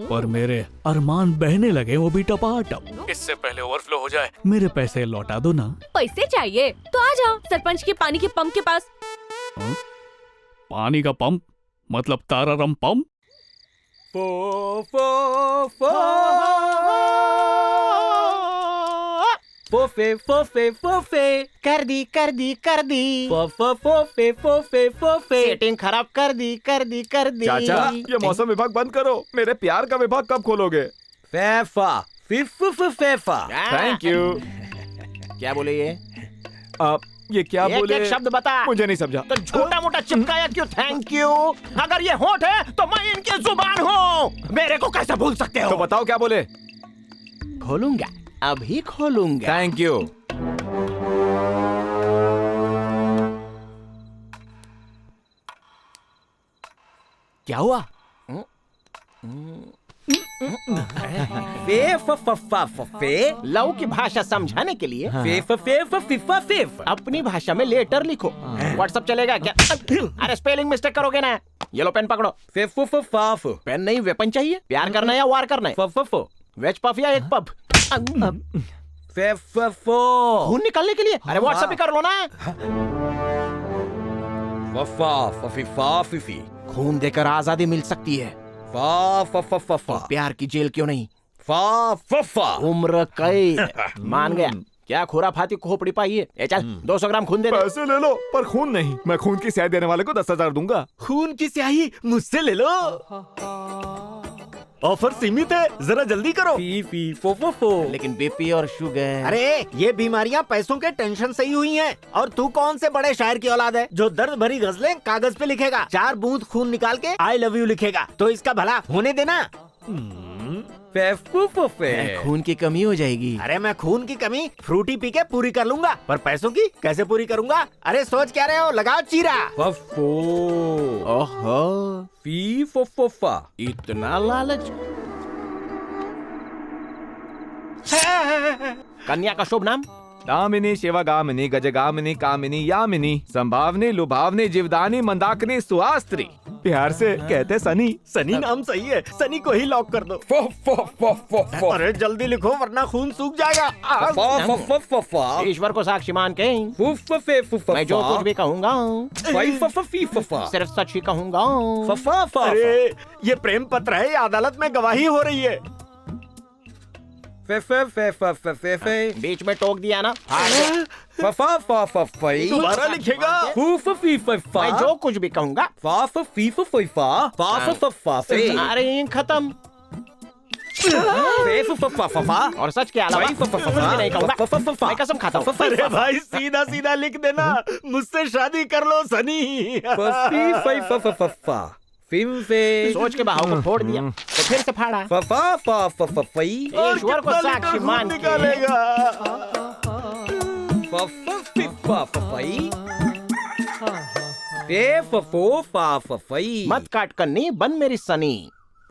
पर मेरे अरमान बहने लगे, वो भी टपाटप। इससे पहले ओवरफ्लो हो जाए, मेरे पैसे लौटा दो ना। पैसे चाहिए तो आ जाओ सरपंच के पानी के पंप के पास। पानी का पंप मतलब तारारम पंप? फोफे फोफे फोफे कर दी कर दी कर दी। फोफे फोफे फोफे सेटिंग खराब कर दी कर दी कर दी। चाचा, ये मौसम विभाग बंद करो। मेरे प्यार का विभाग कब खोलोगे? फैफा फैफा। Thank you. क्या बोले ये? ये क्या बोले? एक शब्द बता। मुझे नहीं समझा। तो छोटा मोटा चिपकाया क्यों थैंक यू? अगर ये होठ है तो मैं इनकी जुबान हूँ। मेरे को कैसे भूल सकते हो? तो बताओ क्या बोले? खोलूंगा, अभी खोलूंगा। Thank you. क्या हुआ? लव की भाषा समझाने के लिए अपनी भाषा में लेटर लिखो। व्हाट्सएप चलेगा क्या? अरे स्पेलिंग मिस्टेक करोगे ना। येलो पेन पकड़ो। पेन नहीं, वेपन चाहिए। प्यार करना है या वार करना है? वेज पफ या एक पफ? खून निकालने के लिए? अरे व्हाट्सएप भी कर लो ना। खून देकर आजादी मिल सकती है। प्यार की जेल क्यों नहीं? उम्र कैद। मान गया। क्या खुराफाती खोपड़ी पाई है? ए चल 200 ग्राम खून दे दे। पैसे ले लो, पर खून नहीं। मैं खून की स्याही देने वाले को 10,000 दूंगा। खून की स्याही मुझसे ले लो। ऑफर सीमित है, जरा जल्दी करो। लेकिन बीपी और शुगर। अरे ये बीमारियां पैसों के टेंशन से ही हुई हैं। और तू कौन से बड़े शायर की औलाद है जो दर्द भरी गजलें कागज पे लिखेगा, 4 बूंद खून निकाल के आई लव यू लिखेगा? तो इसका भला होने देना। खून की कमी हो जाएगी। अरे मैं खून की कमी फ्रूटी पी के पूरी कर लूंगा, पर पैसों की कैसे पूरी करूंगा? अरे सोच क्या रहे हो? लगाओ चीरा। ओहो, इतना लालच। कन्या का शुभ नाम? दामिनी, शिवगामिनी, गजगामिनी, कामिनी, यामिनी, संभावनी, लुभावनी, जीवदानी, मंदाकिनी, सुहास्त्री। प्यार से कहते सनी। सनी नाम सही है, सनी को ही लॉक कर दो। अरे जल्दी लिखो वरना खून सूख जाएगा। ईश्वर को साक्षी मान के मैं जो कुछ भी कहूँगा सिर्फ सच ही कहूँगा। अरे ये प्रेम पत्र है या अदालत में गवाही हो रही है? बीच में टोक दिया ना। दोबारा लिखेगा। मैं जो कुछ भी कहूँगा। अरे खत्म। और सच के अलावा कुछ भी नहीं कहूँगा। मैं कसम खाता हूँ। अरे भाई सीधा सीधा लिख देना, मुझसे शादी कर लो सनी। सोच के बाहों को फोड़ दिया तो फिर से फाड़ा। ईश्वर को साक्षी मान निकालेगा। मत काट कन्नी, बन मेरी सनी।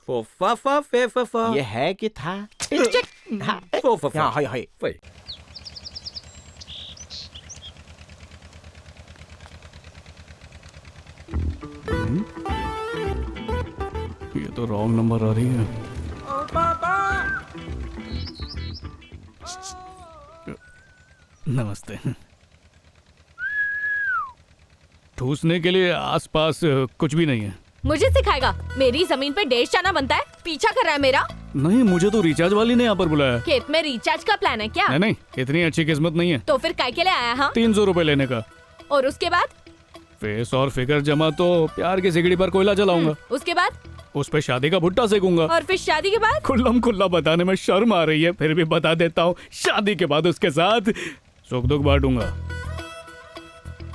ये है कि था? हाय हाय। ये तो रॉन्ग नंबर आ रही है। नमस्ते। ठूसने के लिए आसपास कुछ भी नहीं है। मुझे सिखाएगा? मेरी जमीन पे डेढ़ चाना बनता है, पीछा कर रहा है मेरा। नहीं, मुझे तो रिचार्ज वाली ने यहाँ पर बुलाया। खेत में रिचार्ज का प्लान है क्या? नहीं, इतनी अच्छी किस्मत नहीं है। तो फिर काय के लिए आया? हाँ 300 रुपए लेने का। और उसके बाद? फेस और फिगर जमा तो प्यार की सिगड़ी पर कोयला जलाऊंगा। उसके बाद? उस पे शादी का भुट्टा सेकूंगा। और फिर शादी के बाद? खुल्लम खुल्ला बताने में शर्म आ रही है, फिर भी बता देता हूँ। शादी के बाद उसके साथ सुख दुख बांटूंगा।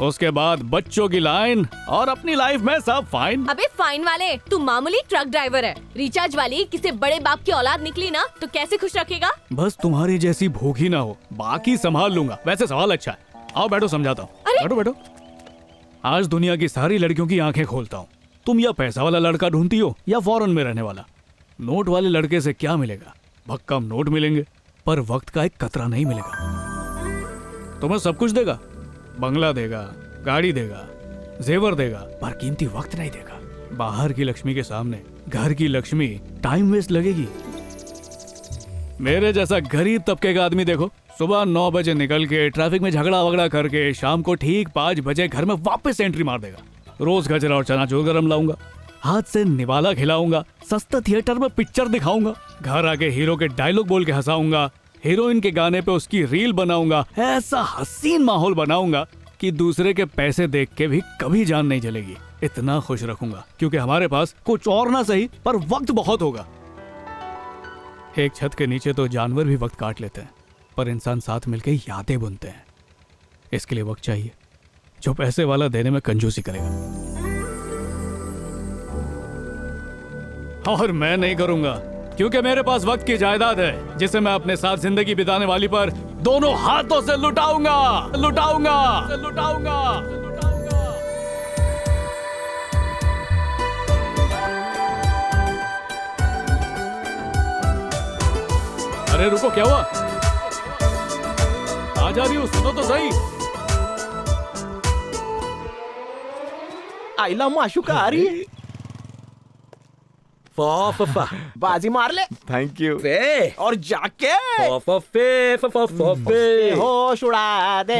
उसके बाद बच्चों की लाइन और अपनी लाइफ में सब फाइन। अबे फाइन वाले, तू मामूली ट्रक ड्राइवर है। रिचार्ज वाली किसी बड़े बाप की औलाद निकली ना तो कैसे खुश रखेगा? बस तुम्हारी जैसी भूखी ना हो, बाकी संभाल लूंगा। वैसे सवाल अच्छा है, आओ बैठो समझाता हूँ। बैठो बैठो। आज दुनिया की सारी लड़कियों की आंखें खोलता हूँ। तुम या पैसा वाला लड़का ढूंढती हो या फॉरेन में रहने वाला। नोट वाले लड़के से क्या मिलेगा? भक्कम नोट मिलेंगे, पर वक्त का एक कतरा नहीं मिलेगा। तुम्हें सब कुछ देगा, बंगला देगा, गाड़ी देगा, जेवर देगा, पर कीमती वक्त नहीं देगा। बाहर की लक्ष्मी के सामने घर की लक्ष्मी टाइम वेस्ट लगेगी। मेरे जैसा गरीब तबके का आदमी देखो, सुबह 9 बजे निकल के ट्रैफिक में झगड़ा वगड़ा करके शाम को ठीक 5 बजे घर में वापस एंट्री मार देगा। रोज गजरा और चनाचूर गरम लाऊंगा, हाथ से निवाला खिलाऊंगा, सस्ता थिएटर में पिक्चर दिखाऊंगा, घर आके हीरो के डायलॉग बोल के हंसाऊंगा, हीरोइन के गाने पे उसकी रील बनाऊंगा। ऐसा हसीन माहौल बनाऊंगा कि दूसरे के पैसे देख के भी कभी जान नहीं जलेगी। इतना खुश रखूंगा क्योंकि हमारे पास कुछ और ना सही पर वक्त बहुत होगा। एक छत के नीचे तो जानवर भी वक्त काट लेते हैं, पर इंसान साथ मिलकर यादें बुनते हैं। इसके लिए वक्त चाहिए जो पैसे वाला देने में कंजूसी करेगा, और मैं नहीं करूंगा क्योंकि मेरे पास वक्त की जायदाद है जिसे मैं अपने साथ जिंदगी बिताने वाली पर दोनों हाथों से लुटाऊंगा लुटाऊंगा लुटाऊंगा। अरे रुको, क्या हुआ? आ जा रही हूँ, सुनो तो सही। आइला माशुका आ रही है। बाजी मार ले। Thank you. फे और जाके फे होश उड़ा दे।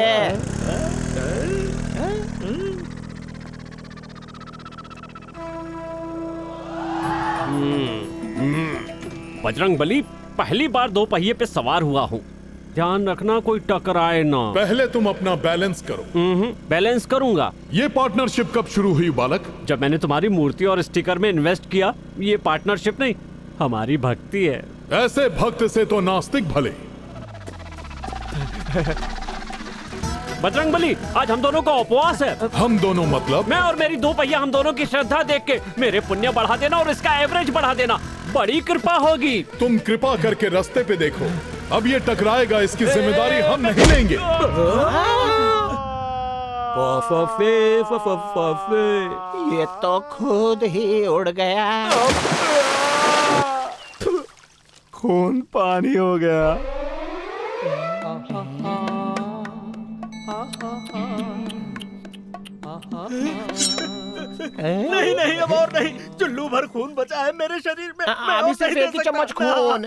बजरंग बली, पहली बार दो पहिए पे सवार हुआ हूँ। ध्यान रखना कोई टकराए ना। पहले तुम अपना बैलेंस करो। बैलेंस करूंगा। ये पार्टनरशिप कब शुरू हुई बालक? जब मैंने तुम्हारी मूर्ति और स्टिकर में इन्वेस्ट किया। ये पार्टनरशिप नहीं, हमारी भक्ति है। ऐसे भक्त से तो नास्तिक भले। बजरंग बली, आज हम दोनों का उपवास है। हम दोनों मतलब? मैं और मेरी दो पहिया हम दोनों की श्रद्धा देख के मेरे पुण्य बढ़ा देना और इसका एवरेज बढ़ा देना। बड़ी कृपा होगी। तुम कृपा करके रास्ते पे देखो, अब ये टकराएगा, इसकी जिम्मेदारी हम नहीं लेंगे। ये तो खुद ही उड़ गया। खून पानी हो गया। नहीं नहीं, अब और नहीं। चुल्लू भर खून बचा है मेरे शरीर में। अभी सिर्फ एक ही चम्मच खून।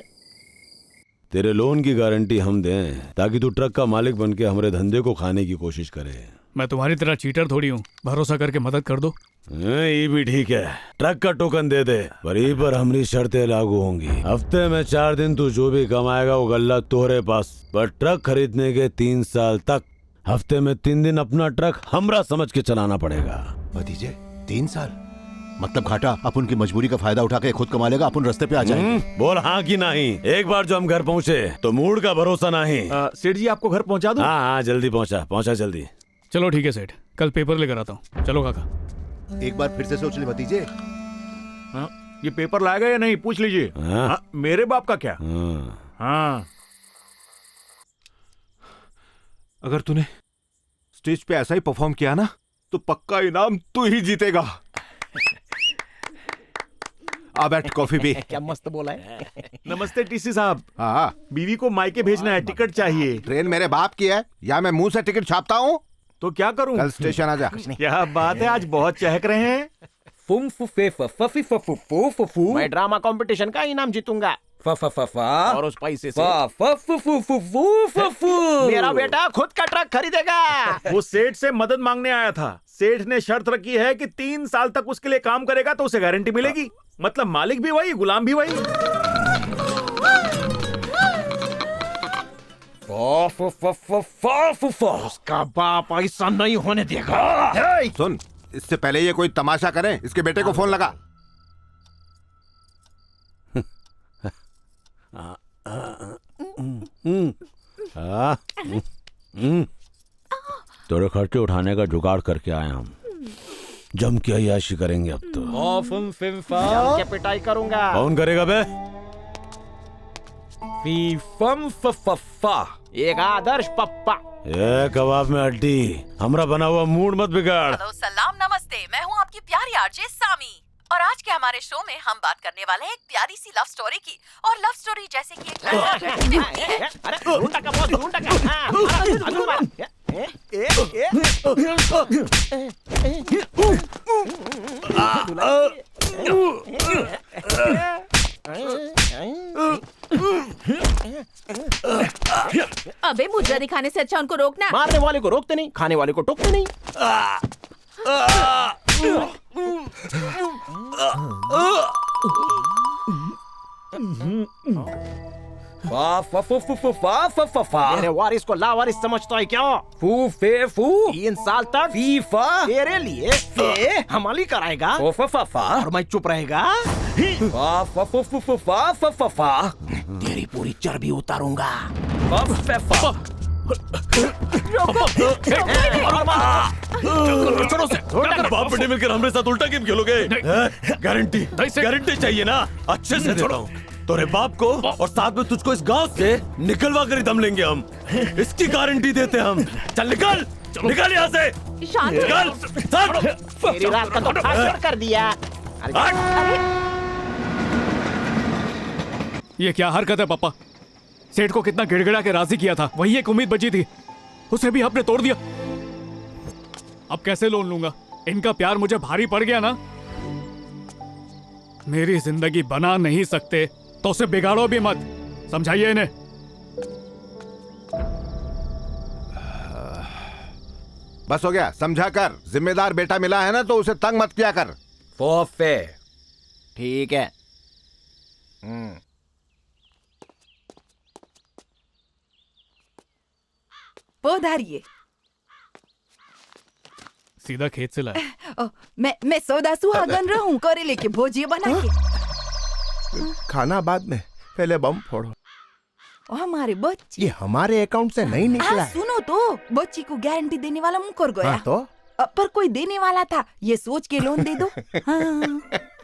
तेरे लोन की गारंटी हम दें ताकि तू ट्रक का मालिक बनके हमारे धंधे को खाने की कोशिश करे। मैं तुम्हारी तरह चीटर थोड़ी हूँ, भरोसा करके मदद कर दो। ये भी ठीक है, ट्रक का टोकन दे दे, पर ई पर हमारी शर्तें लागू होंगी। हफ्ते में 4 दिन तू जो भी कमाएगा वो गल्ला तोहरे पास, पर ट्रक खरीदने के 3 साल तक हफ्ते में 3 दिन अपना ट्रक हमरा समझ के चलाना पड़ेगा। भतीजे 3 साल मतलब घाटा अपन की मजबूरी का फायदा उठा के खुद कमा लेगा, अपन रास्ते पे आ जाएंगे। बोल हाँ कि नहीं। एक बार जो हम घर पहुँचे तो मूड का भरोसा नहीं। सेठ जी आपको घर पहुँचा दूं? हाँ जल्दी पहुँचा जल्दी। चलो ठीक है सेठ, कल पेपर लेकर आता हूँ। चलो काका। एक बार फिर से सोच ले भतीजे। ये पेपर लाएगा या नहीं पूछ लीजिए। मेरे बाप का क्या? हाँ। अगर तूने स्टेज पे ऐसा ही परफॉर्म किया ना तो पक्का इनाम तू ही जीतेगा। आ बैठ, कॉफी पी। क्या मस्त बोला है। नमस्ते टीसी साहब। हाँ, बीवी को मायके भेजना है, टिकट चाहिए। ट्रेन मेरे बाप की है या मैं मुंह से टिकट छापता हूँ? तो क्या करूँ? कल स्टेशन आ जा। क्या बात है, आज बहुत चहक रहे हैं। मैं ड्रामा कंपटीशन का इनाम जीतूंगा। और उस पैसे से मेरा बेटा खुद का ट्रक खरीदेगा। वो सेठ से मदद मांगने आया था। सेठ ने शर्त रखी है कि 3 साल तक उसके लिए काम करेगा तो उसे गारंटी मिलेगी। मतलब मालिक भी वही, गुलाम भी वही। उसका बाप ऐसा नहीं होने देगा। सुन, इससे पहले ये कोई तमाशा करे, इसके बेटे को फोन लगा। तेरे खर्चे उठाने का जुगाड़ करके आए हम। जम के अय्याशी करेंगे अब तो। जम के पिटाई करूंगा। कौन करेगा बे? एक आदर्श पप्पा। ये कबाब में हड्डी, हमरा बना हुआ मूड मत बिगाड़। हेलो, सलाम, नमस्ते। मैं हूँ आपकी प्यारी आरजे सामी और आज के हमारे शो में हम बात करने वाले हैं एक प्यारी सी लव स्टोरी की। और लव स्टोरी जैसे कि एक लड़का होती है। अरे ढूंढा का बॉस, ढूंढा का। अबे मुद्रा दिखाने से अच्छा उनको रोकना। मारने वाले को रोकते नहीं, खाने वाले को टोकते नहीं। मेरे वारिस को लावारिस समझता है क्या? फू फे फू 3 साल तक फीफा तेरे लिए फे हमाली कराएगा और मैं चुप रहेगा। तेरी पूरी चर्बी उतारूंगा। बाप बेटे मिलकर हमारे साथ उल्टा गेम खेलोगे? गारंटी चाहिए ना? अच्छे से देता हूँ तोरे बाप को, और साथ में तुझको इस गांव से निकलवा कर ही दम लेंगे हम। इसकी गारंटी देते हम। चल निकल, निकल यहाँ से। निकल। तेरी रात का तो फाड़ कर दिया। ये क्या हरकत है पापा? सेठ को कितना गिड़गिड़ा के राजी किया था, वही एक उम्मीद बची थी, उसे भी आपने तोड़ दिया। अब कैसे लोन लूंगा? इनका प्यार मुझे भारी पड़ गया ना। मेरी जिंदगी बना नहीं सकते तो उसे बिगाड़ो भी मत, समझाइए इन्हें। बस हो गया, समझा कर। जिम्मेदार बेटा मिला है ना तो उसे तंग मत किया कर। फोफे ठीक है। पधारिए। सीधा खेत से लाया। मैं सौदा सुहागन रहूं, करेले के भोजिए बना के। खाना बाद में, पहले बम फोड़ो। हमारे बच्ची, ये हमारे अकाउंट से नहीं निकला है। सुनो तो, बच्ची को गारंटी देने वाला मुकर गया। हाँ तो पर कोई देने वाला था, ये सोच के लोन दे दो। हाँ।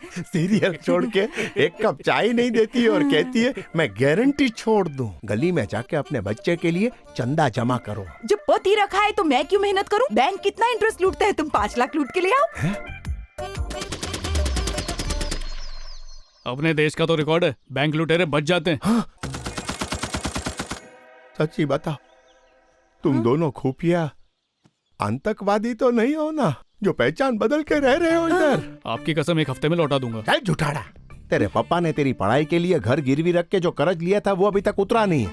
सीरियल छोड़ के एक कप चाय नहीं देती है और कहती है मैं गारंटी छोड़ दूं। गली में जाके अपने बच्चे के लिए चंदा जमा करो। जब पति रखा है तो मैं क्यों मेहनत करूं? बैंक कितना इंटरेस्ट लूटता है, तुम 5 लाख लूट के ले आओ। अपने देश का तो रिकॉर्ड है, बैंक लुटेरे बच जाते हैं। हाँ। सच्ची बता, तुम दोनों खुफिया आतंकवादी तो नहीं हो ना, जो पहचान बदल के रह रहे हो इधर? आपकी कसम 1 हफ्ते में लौटा दूंगा। चल झूठाड़ा, तेरे पापा ने तेरी पढ़ाई के लिए घर गिरवी रख के जो कर्ज लिया था वो अभी तक उतरा नहीं है।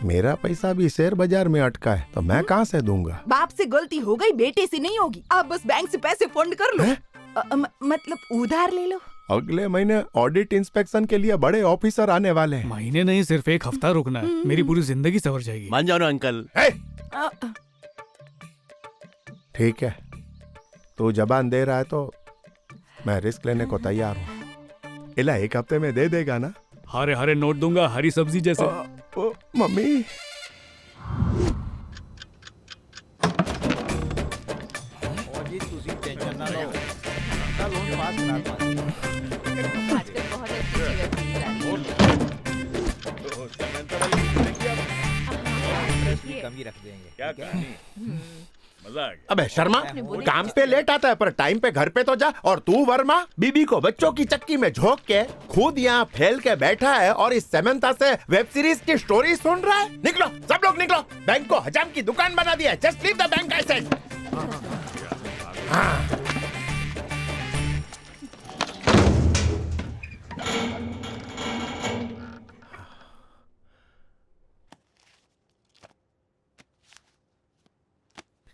मेरा पैसा भी शेयर बाजार में अटका है, तो मैं कहाँ से दूंगा? बाप से गलती हो गई, बेटे से नहीं होगी। आप बस बैंक से पैसे फंड कर लो। मतलब उधार ले लो। अगले महीने ऑडिट इंस्पेक्शन के लिए बड़े ऑफिसर आने वाले हैं। महीने नहीं, सिर्फ 1 हफ्ता रुकना है, मेरी पूरी जिंदगी संवर जाएगी। मान जाओ ना अंकल। ठीक है, तू जबान दे रहा है तो मैं रिस्क लेने को तैयार हूँ। इला 1 हफ्ते में दे देगा ना? हरे हरे नोट दूंगा, हरी सब्जी जैसे। मम्मी कमी रख देंगे। क्या कहानी? मजा आ गया। अबे शर्मा, काम पे लेट आता है पर टाइम पे घर पे तो जा। और तू वर्मा, बीबी को बच्चों की चक्की में झोंक के खुद यहाँ फैल के बैठा है और इस समंता से वेब सीरीज की स्टोरी सुन रहा है। निकलो, सब लोग निकलो। बैंक को हजाम की दुकान बना दिया है। Just leave the bank I said.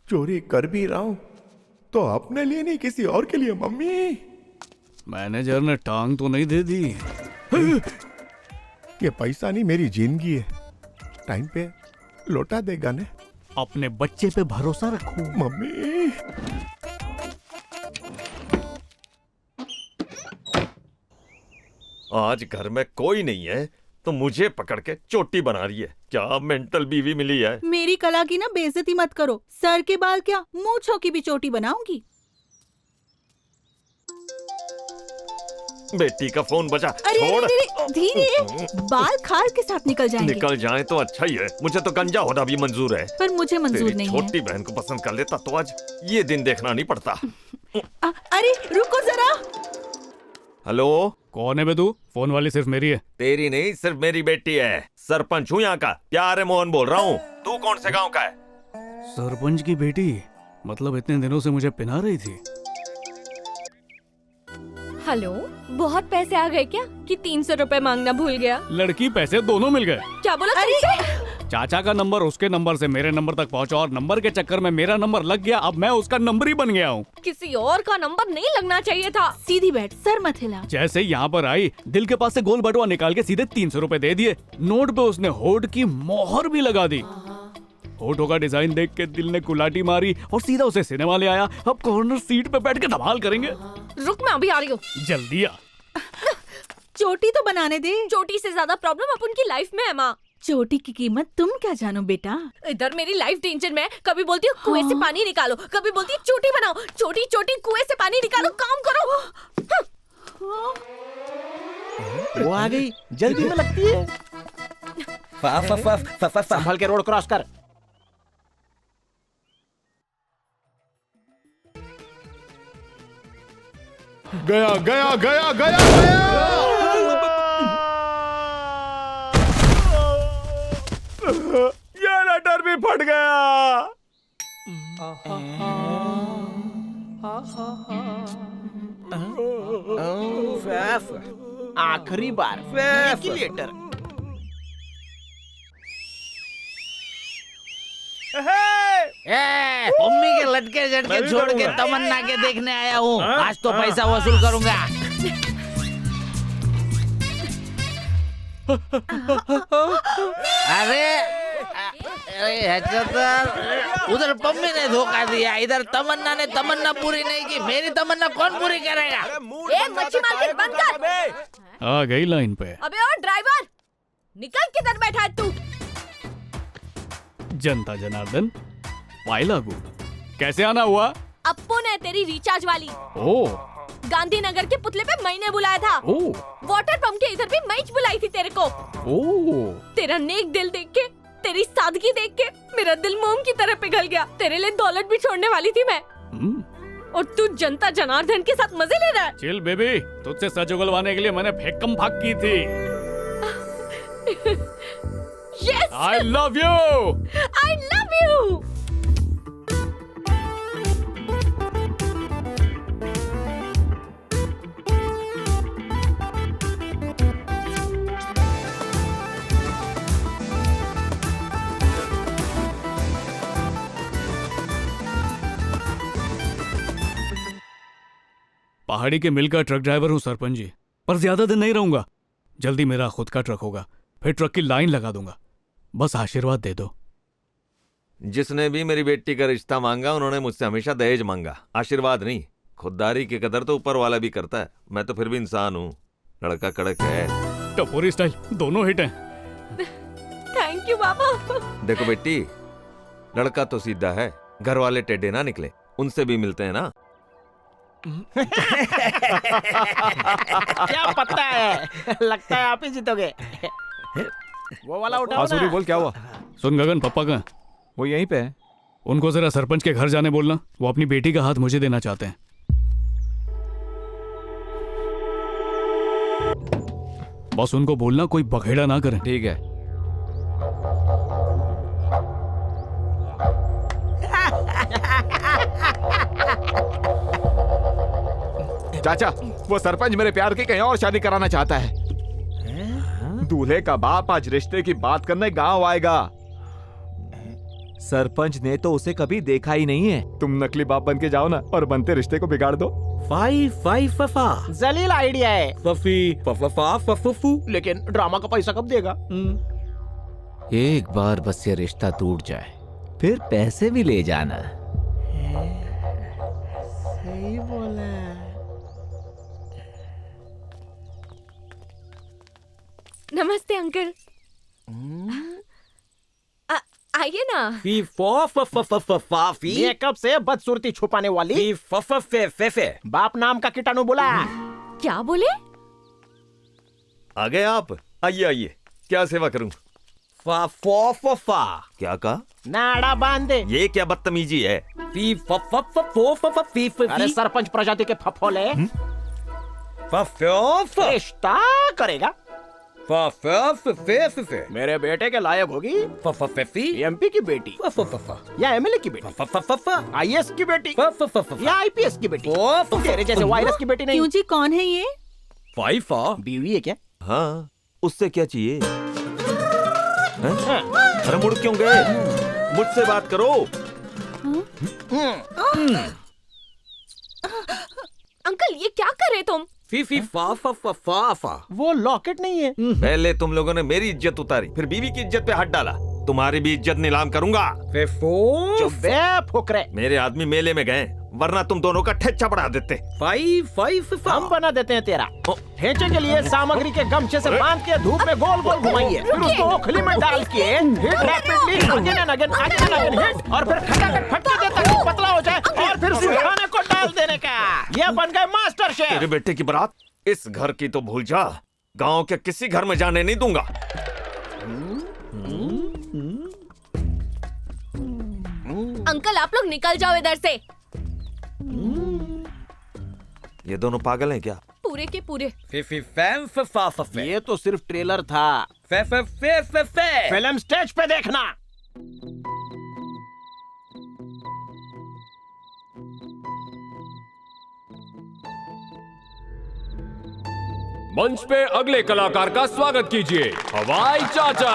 चोरी कर भी रहा हूं तो अपने लिए नहीं, किसी और के लिए। मम्मी, मैनेजर ने टांग तो नहीं दे दी? ये पैसा नहीं, मेरी जिंदगी है। टाइम पे लौटा देगा ने। अपने बच्चे पे भरोसा रखो। मम्मी, आज घर में कोई नहीं है तो मुझे पकड़ के चोटी बना रही है। क्या मेंटल बीवी मिली है? मेरी कला की ना बेइज्जती मत करो। सर के बाल क्या, मूंछों की भी चोटी बनाऊंगी। बेटी का फोन बजा। अरे छोड़। अरे धीरे, बाल खाल के साथ निकल जाएंगे। निकल जाए तो अच्छा ही है, मुझे तो गंजा होना भी मंजूर है। पर मुझे मंजूर तेरी नहीं है। छोटी बहन को पसंद कर लेता तो आज ये दिन देखना नहीं पड़ता। अरे रुको जरा। हेलो, कौन है बे तू? फोन वाली सिर्फ मेरी है। तेरी नहीं, सिर्फ मेरी बेटी है। सरपंच हूँ यहाँ का, प्यारे मोहन बोल रहा हूँ। तू कौन से गांव का है? सरपंच की बेटी? मतलब इतने दिनों से मुझे पिना रही थी। हेलो, बहुत पैसे आ गए क्या कि 300 रुपए मांगना भूल गया? लड़की पैसे दोनों मिल गए। क्या बोला तुमसे? चाचा का नंबर उसके नंबर से मेरे नंबर तक पहुंचा और नंबर के चक्कर में मेरा नंबर लग गया। अब मैं उसका नंबर ही बन गया हूँ। किसी और का नंबर नहीं लगना चाहिए था। सीधी बैठ, सर मत हिला। जैसे यहाँ पर आई, दिल के पास से गोल बटुआ निकाल के सीधे 300 रुपए दे दिए। नोट पे उसने होठ की मोहर भी लगा दी। होठों का डिजाइन देख के दिल ने कुलाटी मारी और सीधा उसे सिनेमा ले आया। अब कॉर्नर सीट पे बैठ के धमाल करेंगे। रुक, मैं अभी आ रही हूँ। जल्दी आ। चोटी तो बनाने दे। चोटी से ज्यादा प्रॉब्लम अपन की लाइफ में है माँ। चोटी की कीमत तुम क्या जानो बेटा। इधर मेरी लाइफ टेंशन में, कभी बोलती हूँ कुएं से पानी निकालो, कभी बोलती हूँ चोटी बनाओ। चोटी चोटी, कुएं से पानी निकालो, काम करो। वो आ गई, जल्दी में लगती है। संभल के रोड क्रॉस कर। गया गया गया गया गया। ये लेटर भी फट गया। आखिरी बार एक ही लेटर। मम्मी के लटके झटके छोड़ के तमन्ना के देखने आया हूँ। आज तो पैसा वसूल करूंगा। अरे उधर मम्मी ने धोखा दिया, इधर तमन्ना ने तमन्ना पूरी नहीं की। मेरी तमन्ना कौन पूरी करेगा? मच्छी मार्केट बंद कर। आ गई लाइन पे। अबे और ड्राइवर, निकल किधर बैठा है तू? जनता जनार्दन वाई लागू, कैसे आना हुआ? अप्पू ने तेरी रिचार्ज वाली ओ गांधीनगर के पुतले पे मैंने बुलाया था। ओ वाटर पंप के इधर भी मैं बुलाई थी तेरे को। ओ तेरा नेक दिल देख के, तेरी सादगी देख के मेरा दिल मोम की तरह पिघल गया। तेरे लिए दौलत भी छोड़ने वाली थी मैं, और तू जनता जनार्दन के साथ मजे ले रहा है। चिल बेबी, तुझसे सच उगलवाने के लिए मैंने फेकम भाग की थी। Yes! I love you! I love you! पहाड़ी के मिल का ट्रक ड्राइवर हूँ सरपंच जी, पर ज्यादा दिन नहीं रहूंगा। जल्दी मेरा खुद का ट्रक होगा, फिर ट्रक की लाइन लगा दूंगा। बस आशीर्वाद दे दो। जिसने भी मेरी बेटी का रिश्ता मांगा उन्होंने मुझसे हमेशा दहेज मांगा, आशीर्वाद नहीं। खुददारी की कदर तो ऊपर वाला भी करता है। मैं तो फिर भी इंसान हूँ। लड़का कड़क है, टपोरी स्टाइल दोनों हिट हैं। थैंक यू बाबा। देखो बेटी, लड़का तो सीधा है, घर वाले टेढ़े ना निकले, उनसे भी मिलते हैं ना। क्या पता है, लगता है आप ही जीतोगे। वो वाला उठाओ ना। आसुरी बोल, क्या हुआ? सुन गगन, पापा कहाँ? वो यहीं पे है। उनको जरा सरपंच के घर जाने बोलना, वो अपनी बेटी का हाथ मुझे देना चाहते हैं। बस उनको बोलना कोई बखेड़ा ना करें। ठीक है। चाचा, वो सरपंच मेरे प्यार की कहीं और शादी कराना चाहता है। दूल्हे का बाप आज रिश्ते की बात करने गांव आएगा। सरपंच ने तो उसे कभी देखा ही नहीं है। तुम नकली बाप बन के जाओ ना और बनते रिश्ते को बिगाड़ दो। फफा जलील आइडिया है। फफू, लेकिन ड्रामा का पैसा कब देगा? एक बार बस ये रिश्ता टूट जाए, फिर पैसे भी ले जाना। सही बोला। नमस्ते अंकल। आइए ना। मेकअप से बदसूरती छुपाने वाली बाप नाम का कीटाणु बोला। क्या बोले? आ गए आप? आइए आइए, क्या सेवा करूं? क्या कहा? नाड़ा बांध दे। ये क्या बदतमीजी है? अरे सरपंच प्रजाति के फफोले। रिश्ता करेगा। मेरे बेटे के लायक होगी एमपी की बेटी या एमएलए की बेटी, आईएएस की बेटी या आईपीएस की बेटी। तेरे जैसे वायरस की बेटी नहीं। क्यों जी, कौन है ये? बीवी है क्या? हाँ, उससे क्या चाहिए? अरे मुड़ क्यों गए? मुझसे बात करो। अंकल ये क्या कर रहे तुम? वो लॉकेट नहीं है। पहले तुम लोगों ने मेरी इज्जत उतारी, फिर बीवी की इज्जत पे हाथ डाला। तुम्हारी भी इज्जत नीलाम करूंगा। चुप बे फुकरे। मेरे आदमी मेले में गए, वरना तुम दोनों का ठेचा बढ़ा देते। हम बना देते हैं तेरा। ठेचे के लिए सामग्री के गमछे से बांध के धूप में गोल गोल घुमाइए, फिर उसको ओखली में डाल के hit rapidly again and again hit, और फिर खटाखट फटके दे ताकि पतला हो जाए, और फिर सुखाने को डाल देने का। ये बन गए मास्टर शेफ। तेरे बेटे की बारात इस घर की तो भूल जा, गांव के किसी घर में जाने नहीं दूंगा। अंकल आप लोग निकल जाओ इधर से। ये दोनों पागल हैं क्या? पूरे के पूरे। ये तो सिर्फ ट्रेलर था, फे फे फे फे फे फिल्म स्टेज पे देखना। मंच पे अगले कलाकार का स्वागत कीजिए, हवाई चाचा।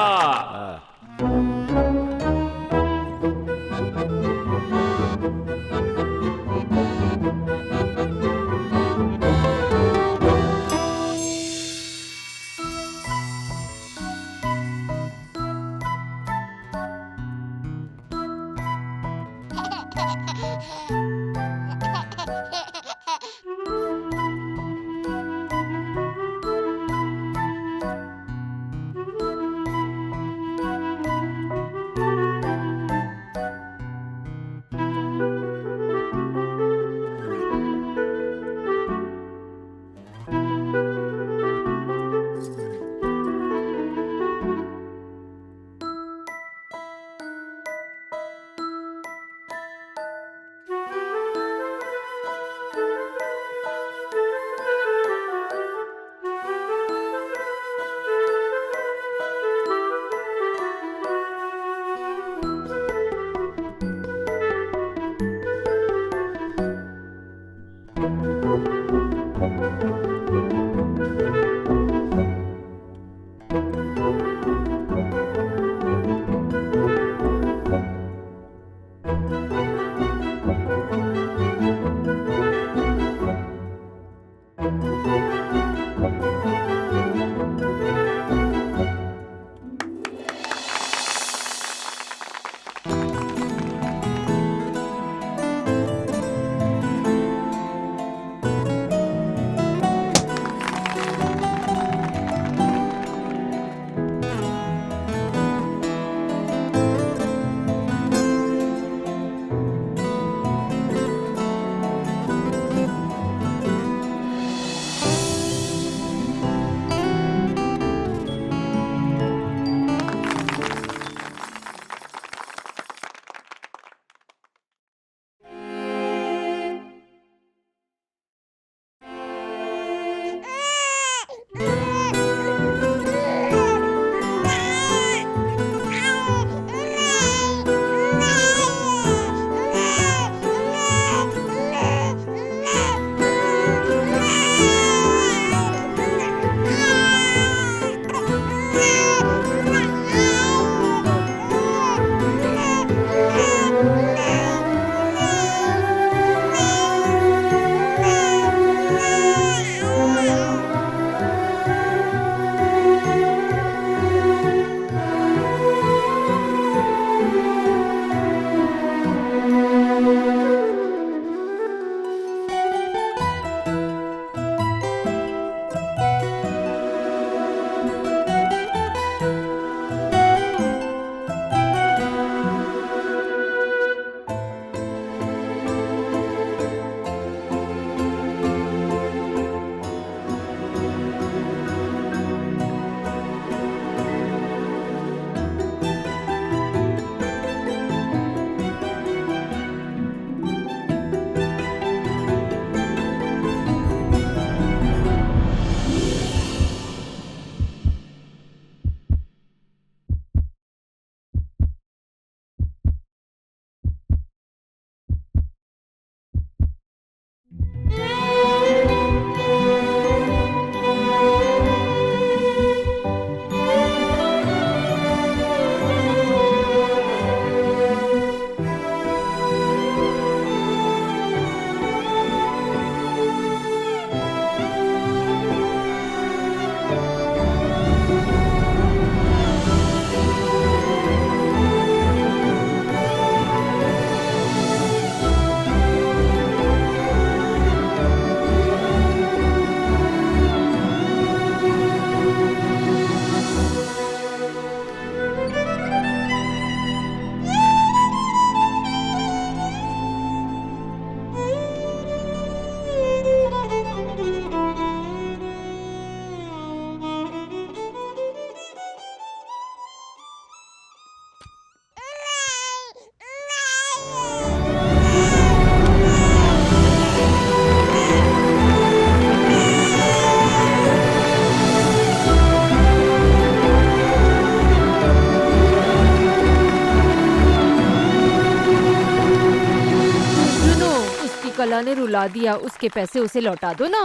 रुला दिया, उसके पैसे उसे लौटा दो ना।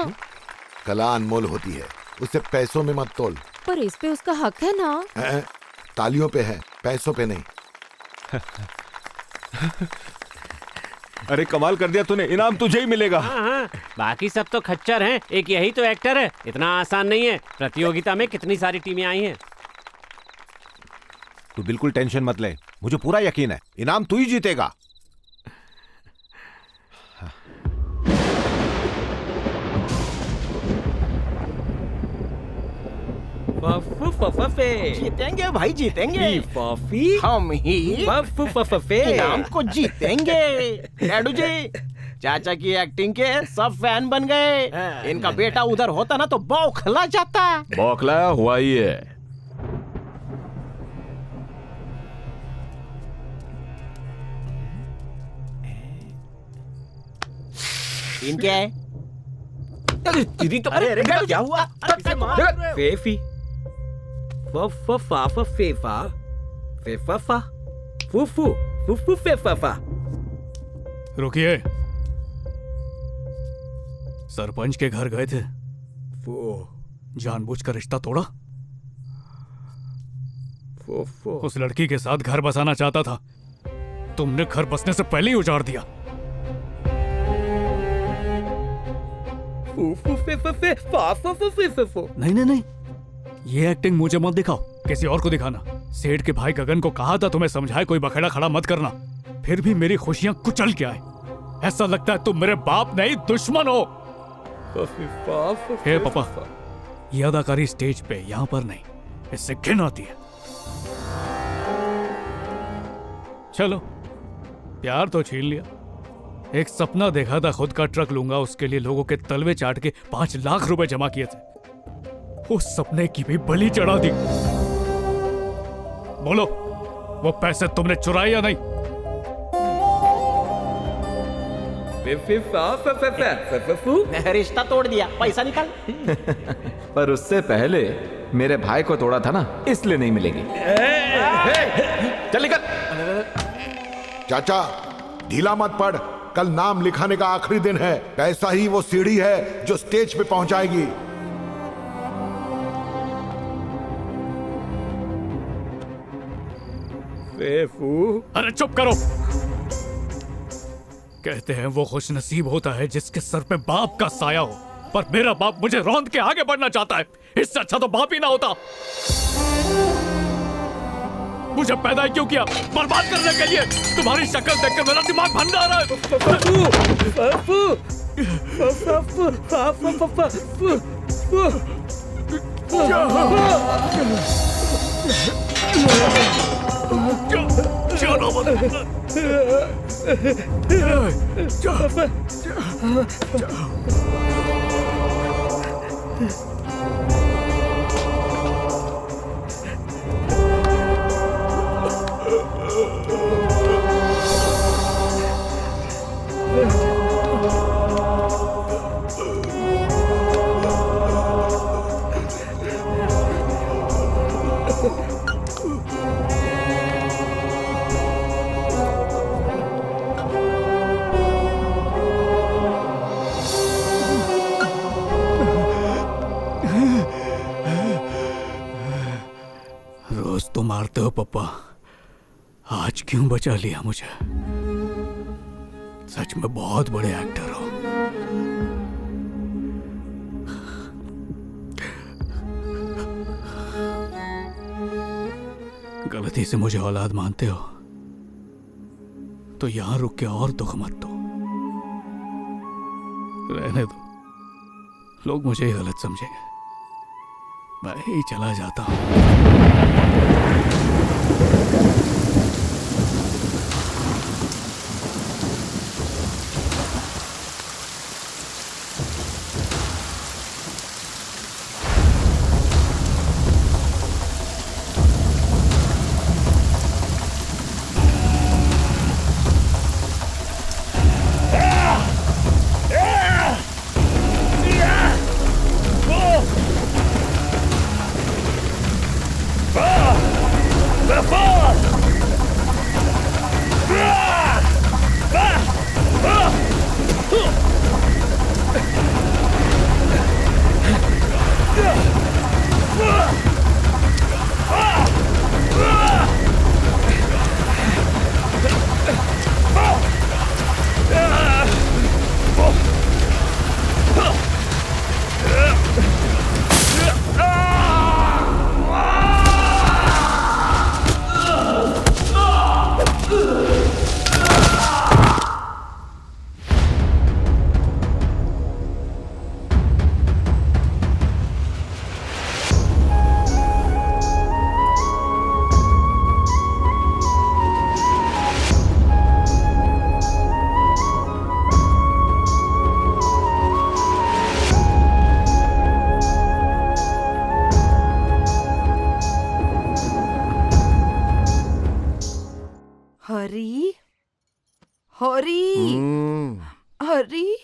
कला अनमोल होती है, उसे पैसों में मत तोल। पर इस पे उसका हक है ना। तालियों पे है, पैसों पे नहीं। अरे कमाल कर दिया तूने, इनाम तुझे ही मिलेगा। हाँ, बाकी सब तो खच्चर हैं, एक यही तो एक्टर है। इतना आसान नहीं है। प्रतियोगिता में कितनी सारी टीमें आई हैं। तू बिल्कुल टेंशन मत ले, मुझे पूरा यकीन है इनाम तू ही जीतेगा। जीतेंगे भाई, जीतेंगे। हम ही इनाम को जीतेंगे। डैडू जी, चाचा की एक्टिंग के सब फैन बन गए। इनका बेटा उधर होता ना तो बौखला जाता। बौखलाया हुआ ही है। इनके है। दीदी तो अरे क्या हुआ? फेफी फा फेफा फेफा फूफू फूफू फेफा। रुकिए, सरपंच के घर गए थे, जानबूझकर रिश्ता तोड़ा। उस लड़की के साथ घर बसाना चाहता था, तुमने घर बसने से पहले ही उजाड़ दिया। नहीं नहीं नहीं, ये एक्टिंग मुझे मत दिखाओ, किसी और को दिखाना। सेठ के भाई गगन को कहा था तुम्हें समझाए कोई बखेड़ा खड़ा मत करना, फिर भी मेरी खुशियां कुचल के आए। ऐसा लगता है तुम मेरे बाप नहीं दुश्मन हो। हे पापा, ये अदाकारी स्टेज पे, यहाँ पर नहीं, इससे घिन आती है। चलो, प्यार तो छीन लिया। एक सपना देखा था खुद का ट्रक लूंगा, उसके लिए लोगों के तलवे चाट के 5 लाख रुपए जमा किए थे। उस सपने की भी बलि चढ़ा दी। बोलो, वो पैसे तुमने चुराए या नहीं? रिश्ता तोड़ दिया, पैसा निकाल। पर उससे पहले मेरे भाई को तोड़ा था ना, इसलिए नहीं मिलेंगे। चल निकल। चाचा ढीला मत पड़, कल नाम लिखाने का आखिरी दिन है। ऐसा ही वो सीढ़ी है जो स्टेज पे पहुंचाएगी। अरे चुप करो। कहते हैं वो खुश नसीब होता है जिसके सर पे बाप का साया हो, पर मेरा बाप मुझे रौंद के आगे बढ़ना चाहता है। इससे अच्छा तो बाप ही ना होता। मुझे पैदा क्यों किया? बर्बाद करने के लिए। तुम्हारी शक्ल देखकर मेरा दिमाग भंग आ रहा रोज तो मारते हो पापा, आज क्यों बचा लिया मुझे? सच में बहुत बड़े एक्टर हो। गलती से मुझे औलाद मानते हो तो यहां रुक के और दुख मत दो। रहने दो, लोग मुझे ही गलत समझेंगे। मैं ही चला जाता हूं। Ah! हरी हरी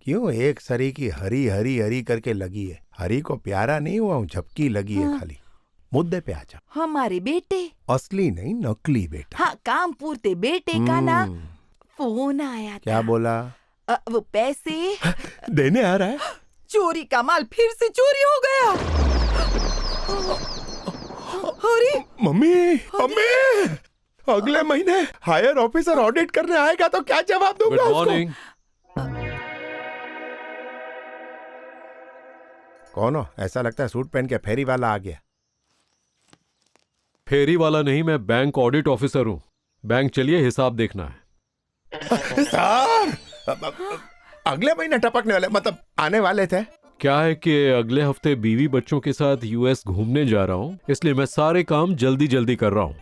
क्यों एक सरी की हरी हरी हरी करके लगी है? हरी को प्यारा नहीं हुआ हूँ, झपकी लगी है खाली। मुद्दे पे आ जा। हमारे बेटे, असली नहीं नकली बेटा। हाँ काम पूरते बेटे का ना फोन आया था। क्या बोला? वो पैसे देने आ रहा है। चोरी का माल फिर से चोरी हो गया। हरी मम्मी मम्मी, अगले महीने हायर ऑफिसर ऑडिट करने आएगा तो क्या जवाब दूंगा उसको? कौन हो? ऐसा लगता है सूट पहन के फेरी वाला आ गया। फेरी वाला नहीं, मैं बैंक ऑडिट ऑफिसर हूँ। बैंक चलिए, हिसाब देखना है। सर, अगले महीने टपकने वाले, मतलब आने वाले थे। क्या है कि अगले हफ्ते बीवी बच्चों के साथ यूएस घूमने जा रहा हूँ, इसलिए मैं सारे काम जल्दी जल्दी कर रहा हूँ।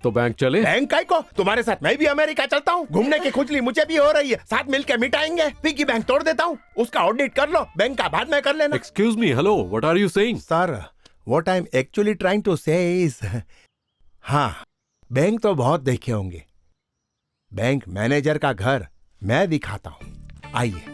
तो बैंक चले? बैंक काय को? तुम्हारे साथ मैं भी अमेरिका चलता हूँ। घूमने की खुजली मुझे भी हो रही है। साथ मिलकर मिटाएंगे। पिग्गी बैंक तोड़ देता हूँ, उसका ऑडिट कर लो, बैंक का बाद में कर लेना। Excuse me, hello, what are you saying? Sir, what I am actually trying to say is, हाँ, बैंक तो बहुत देखे होंगे। बैंक मैनेजर का घर मैं दिखाता हूँ, आइए।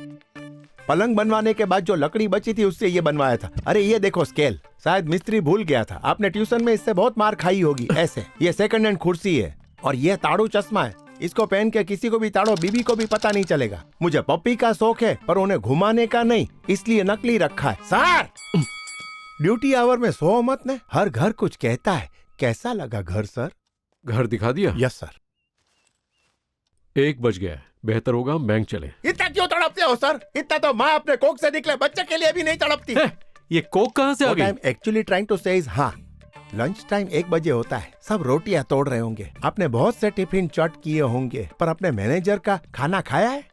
पलंग बनवाने के बाद जो लकड़ी बची थी उससे ये बनवाया था। अरे ये देखो स्केल, शायद मिस्त्री भूल गया था। आपने ट्यूशन में इससे बहुत मार खाई होगी। ऐसे ये सेकंड हैंड कुर्सी है और ये ताड़ू चश्मा है। इसको पहन के किसी को भी ताड़ो, बीबी को भी पता नहीं चलेगा। मुझे पप्पी का शौक है पर उन्हें घुमाने का नहीं, इसलिए नकली रखा है। सर, ड्यूटी आवर में सो मत ने, हर घर कुछ कहता है। कैसा लगा घर सर? घर दिखा दिया? Yes sir. 1 बज गया है, बेहतर होगा हम बैंक चले। इतना क्यों तड़पते हो सर? इतना तो माँ अपने कोख से निकले बच्चे के लिए भी नहीं तड़पती। ये कोक कहाँ से आ गई? Actually trying to say is, हाँ, लंच टाइम 1 बजे होता है। सब रोटियां तोड़ रहे होंगे। आपने बहुत से टिफिन चट किए होंगे, पर अपने मैनेजर का खाना खाया है?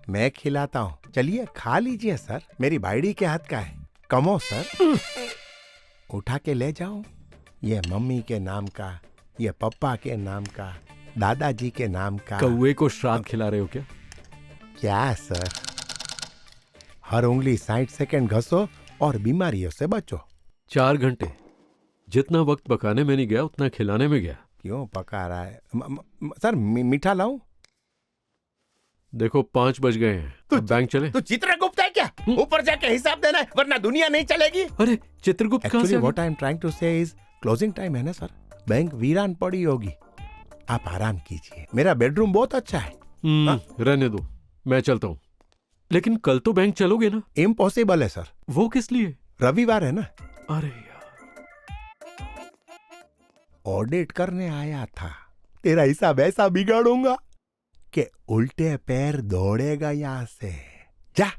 मैं खिलाता हूँ, चलिए खा लीजिए सर। मेरी बाइडी के हाथ का है। कमो सर, उठा के ले जाओ। ये मम्मी के नाम का, ये पप्पा के नाम का, दादाजी के नाम का। कौवे को श्राद्ध खिला रहे हो क्या? क्या सर? हर उंगली 60 सेकंड घसो और बीमारियों से बचो। 4 घंटे, जितना वक्त पकाने में नहीं गया उतना खिलाने में गया। क्यों पका रहा है? सर मीठा लाऊं? देखो 5 बज गए हैं, अब बैंक चले? तू चित्रगुप्त है क्या? ऊपर जाके हिसाब देना है, वरना दुनिया नहीं चलेगी। अरे चित्रगुप्त कहाँ से? Actually, what I am trying to say is, closing time है ना सर, बैंक वीरान पड़ी होगी। आप आराम कीजिए, मेरा बेडरूम बहुत अच्छा है। रहने दो, मैं चलता हूँ। लेकिन कल तो बैंक चलोगे ना? इम्पॉसिबल है सर। वो किस लिए? रविवार है ना। अरे यार, ऑडिट करने आया था, तेरा हिसाब ऐसा बिगाड़ूंगा कि उल्टे पैर दौड़ेगा यहां से। जा।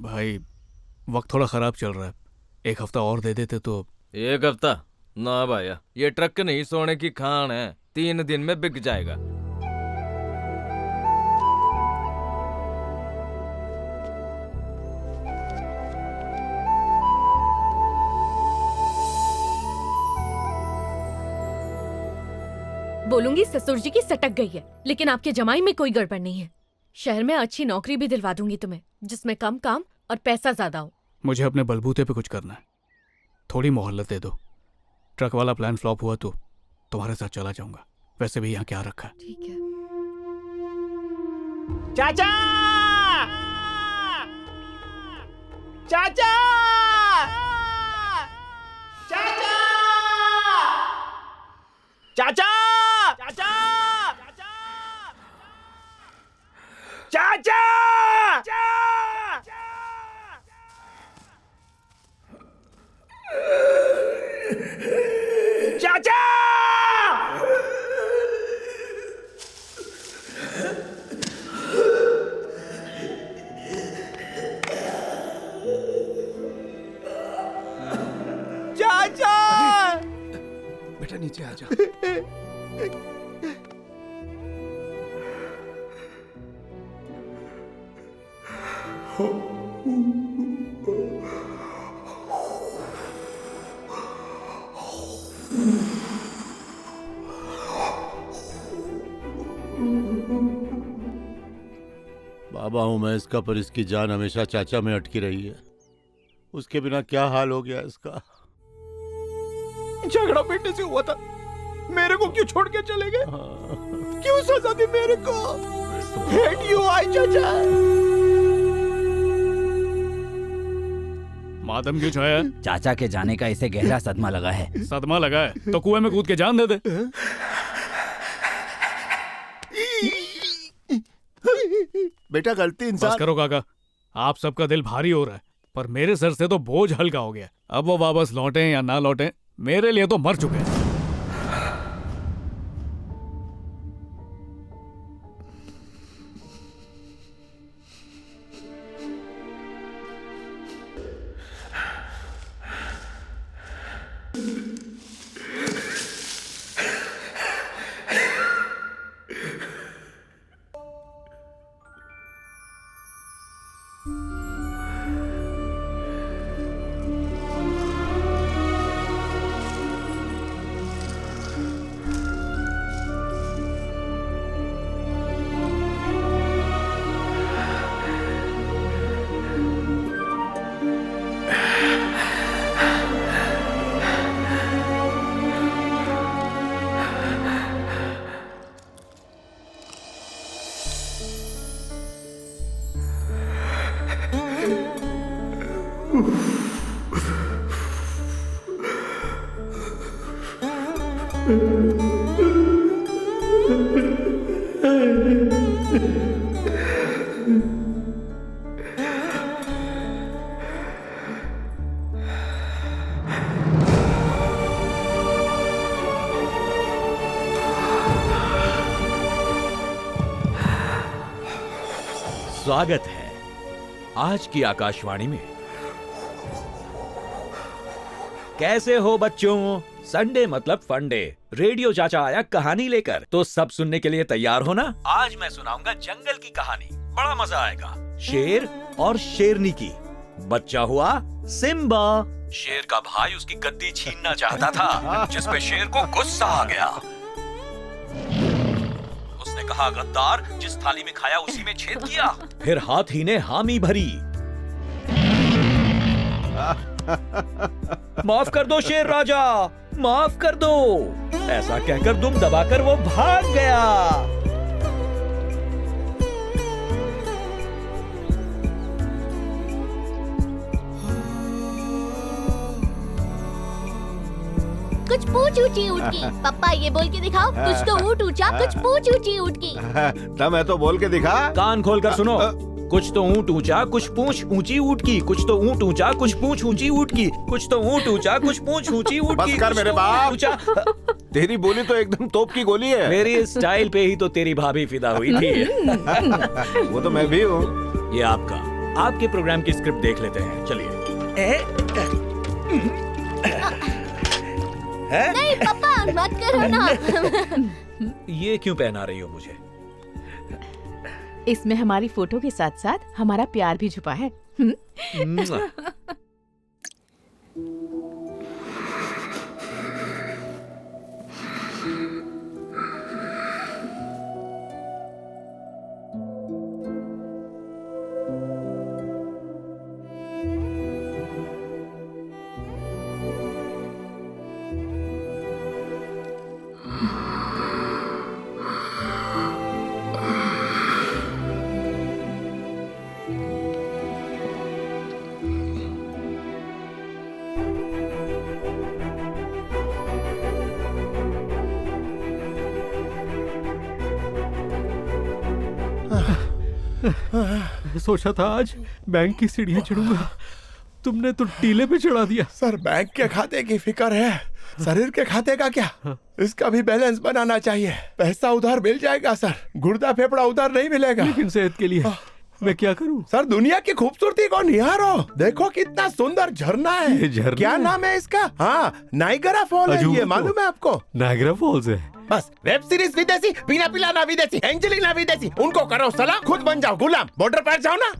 भाई वक्त थोड़ा खराब चल रहा है, एक हफ्ता और दे देते तो। एक हफ्ता ना भाया, ये ट्रक नहीं सोने की खान है, 3 दिन में बिक जाएगा। बोलूंगी ससुर जी की सटक गई है, लेकिन आपके जमाई में कोई गड़बड़ नहीं है। शहर में अच्छी नौकरी भी दिलवा दूंगी तुम्हें, जिसमें कम काम और पैसा ज्यादा हो। मुझे अपने बलबूते पे कुछ करना है, थोड़ी मोहलत दे दो। ट्रक वाला प्लान फ्लॉप हुआ तो तुम्हारे साथ चला जाऊंगा, वैसे भी यहाँ क्या रखा है। ठीक है। चाचा, चाचा, चाचा, चाचा, चाचा, चाचा, चाचा, चाचा, बेटा नीचे आ जा। बाबा हूं मैं इसका, पर इसकी जान हमेशा चाचा में अटकी रही है। उसके बिना क्या हाल हो गया इसका। झगड़ा पीटने से हुआ था, मेरे को क्यों छोड़ के चले गए? क्यों सजा दी मेरे को? हेट यू आई चाचा। मातम क्यों छाया? चाचा के जाने का इसे गहरा सदमा लगा है। सदमा लगा है तो कुएं में कूद के जान दे दे। बेटा गलती इंसान। बस करो काका, आप सबका दिल भारी हो रहा है, पर मेरे सर से तो बोझ हल्का हो गया। अब वो वापस लौटे या ना लौटे, मेरे लिए तो मर चुके हैं। स्वागत है आज की आकाशवाणी में। कैसे हो बच्चों? संडे मतलब फंडे। रेडियो चाचा आया कहानी लेकर, तो सब सुनने के लिए तैयार हो ना? आज मैं सुनाऊंगा जंगल की कहानी, बड़ा मजा आएगा। शेर और शेरनी की। बच्चा हुआ सिम्बा। शेर का भाई उसकी गद्दी छीनना चाहता था, जिसपे शेर को गुस्सा आ गया। उसने कहा, गद्दार, जिस थाली में खाया उसी में छेद किया। फिर हाथी ने हामी भरी। माफ कर दो शेर राजा, माफ कर दो। ऐसा कहकर दुम दबाकर वो भाग गया। कुछ पूछ ऊंची ऊँट की। पापा ये बोल के दिखाओ, कुछ तो ऊँट ऊंचा, कुछ पूछ ऊंची ऊँट की। तब मैं तो बोल के दिखा। कान खोलकर सुनो। कुछ तो ऊँट ऊंचा, कुछ पूंछ ऊंची ऊँट की। कुछ तो ऊँट ऊंचा, कुछ पूंछ ऊंची ऊँट की। कुछ तो ऊँट ऊंचा, कुछ पूंछ ऊंची ऊँट की। बस कर मेरे बाप। तेरी बोली तो एकदम तोप की गोली है। मेरी स्टाइल पे ही तो तेरी भाभी फिदा हुई थी। वो तो मैं भी हूँ। ये आपका आपके प्रोग्राम की स्क्रिप्ट देख लेते हैं, चलिए। नहीं पापा मत करो ना। ये क्यों पहना रही हो मुझे? इसमें हमारी फोटो के साथ साथ हमारा प्यार भी छुपा है। सोचा था आज बैंक की सीढ़ियां चढ़ूंगा, तुमने तो टीले पे चढ़ा दिया। सर बैंक के खाते की फिक्र है, शरीर के खाते का क्या? इसका भी बैलेंस बनाना चाहिए। पैसा उधार मिल जाएगा सर, गुर्दा फेफड़ा उधार नहीं मिलेगा। लेकिन सेहत के लिए मैं क्या करूं? सर दुनिया की खूबसूरती को निहारो, देखो कितना सुंदर झरना है। ये झरना क्या नाम है इसका? हाँ, नाइगरा फॉल है, ये मालूम है आपको? नाइगरा फॉल्स है। बस वेब सीरीज विदेशी, पीना पिलाना विदेशी, एंजेलिना विदेशी, उनको करो सलाम, खुद बन जाओ गुलाम, बॉर्डर पर जाओ ना।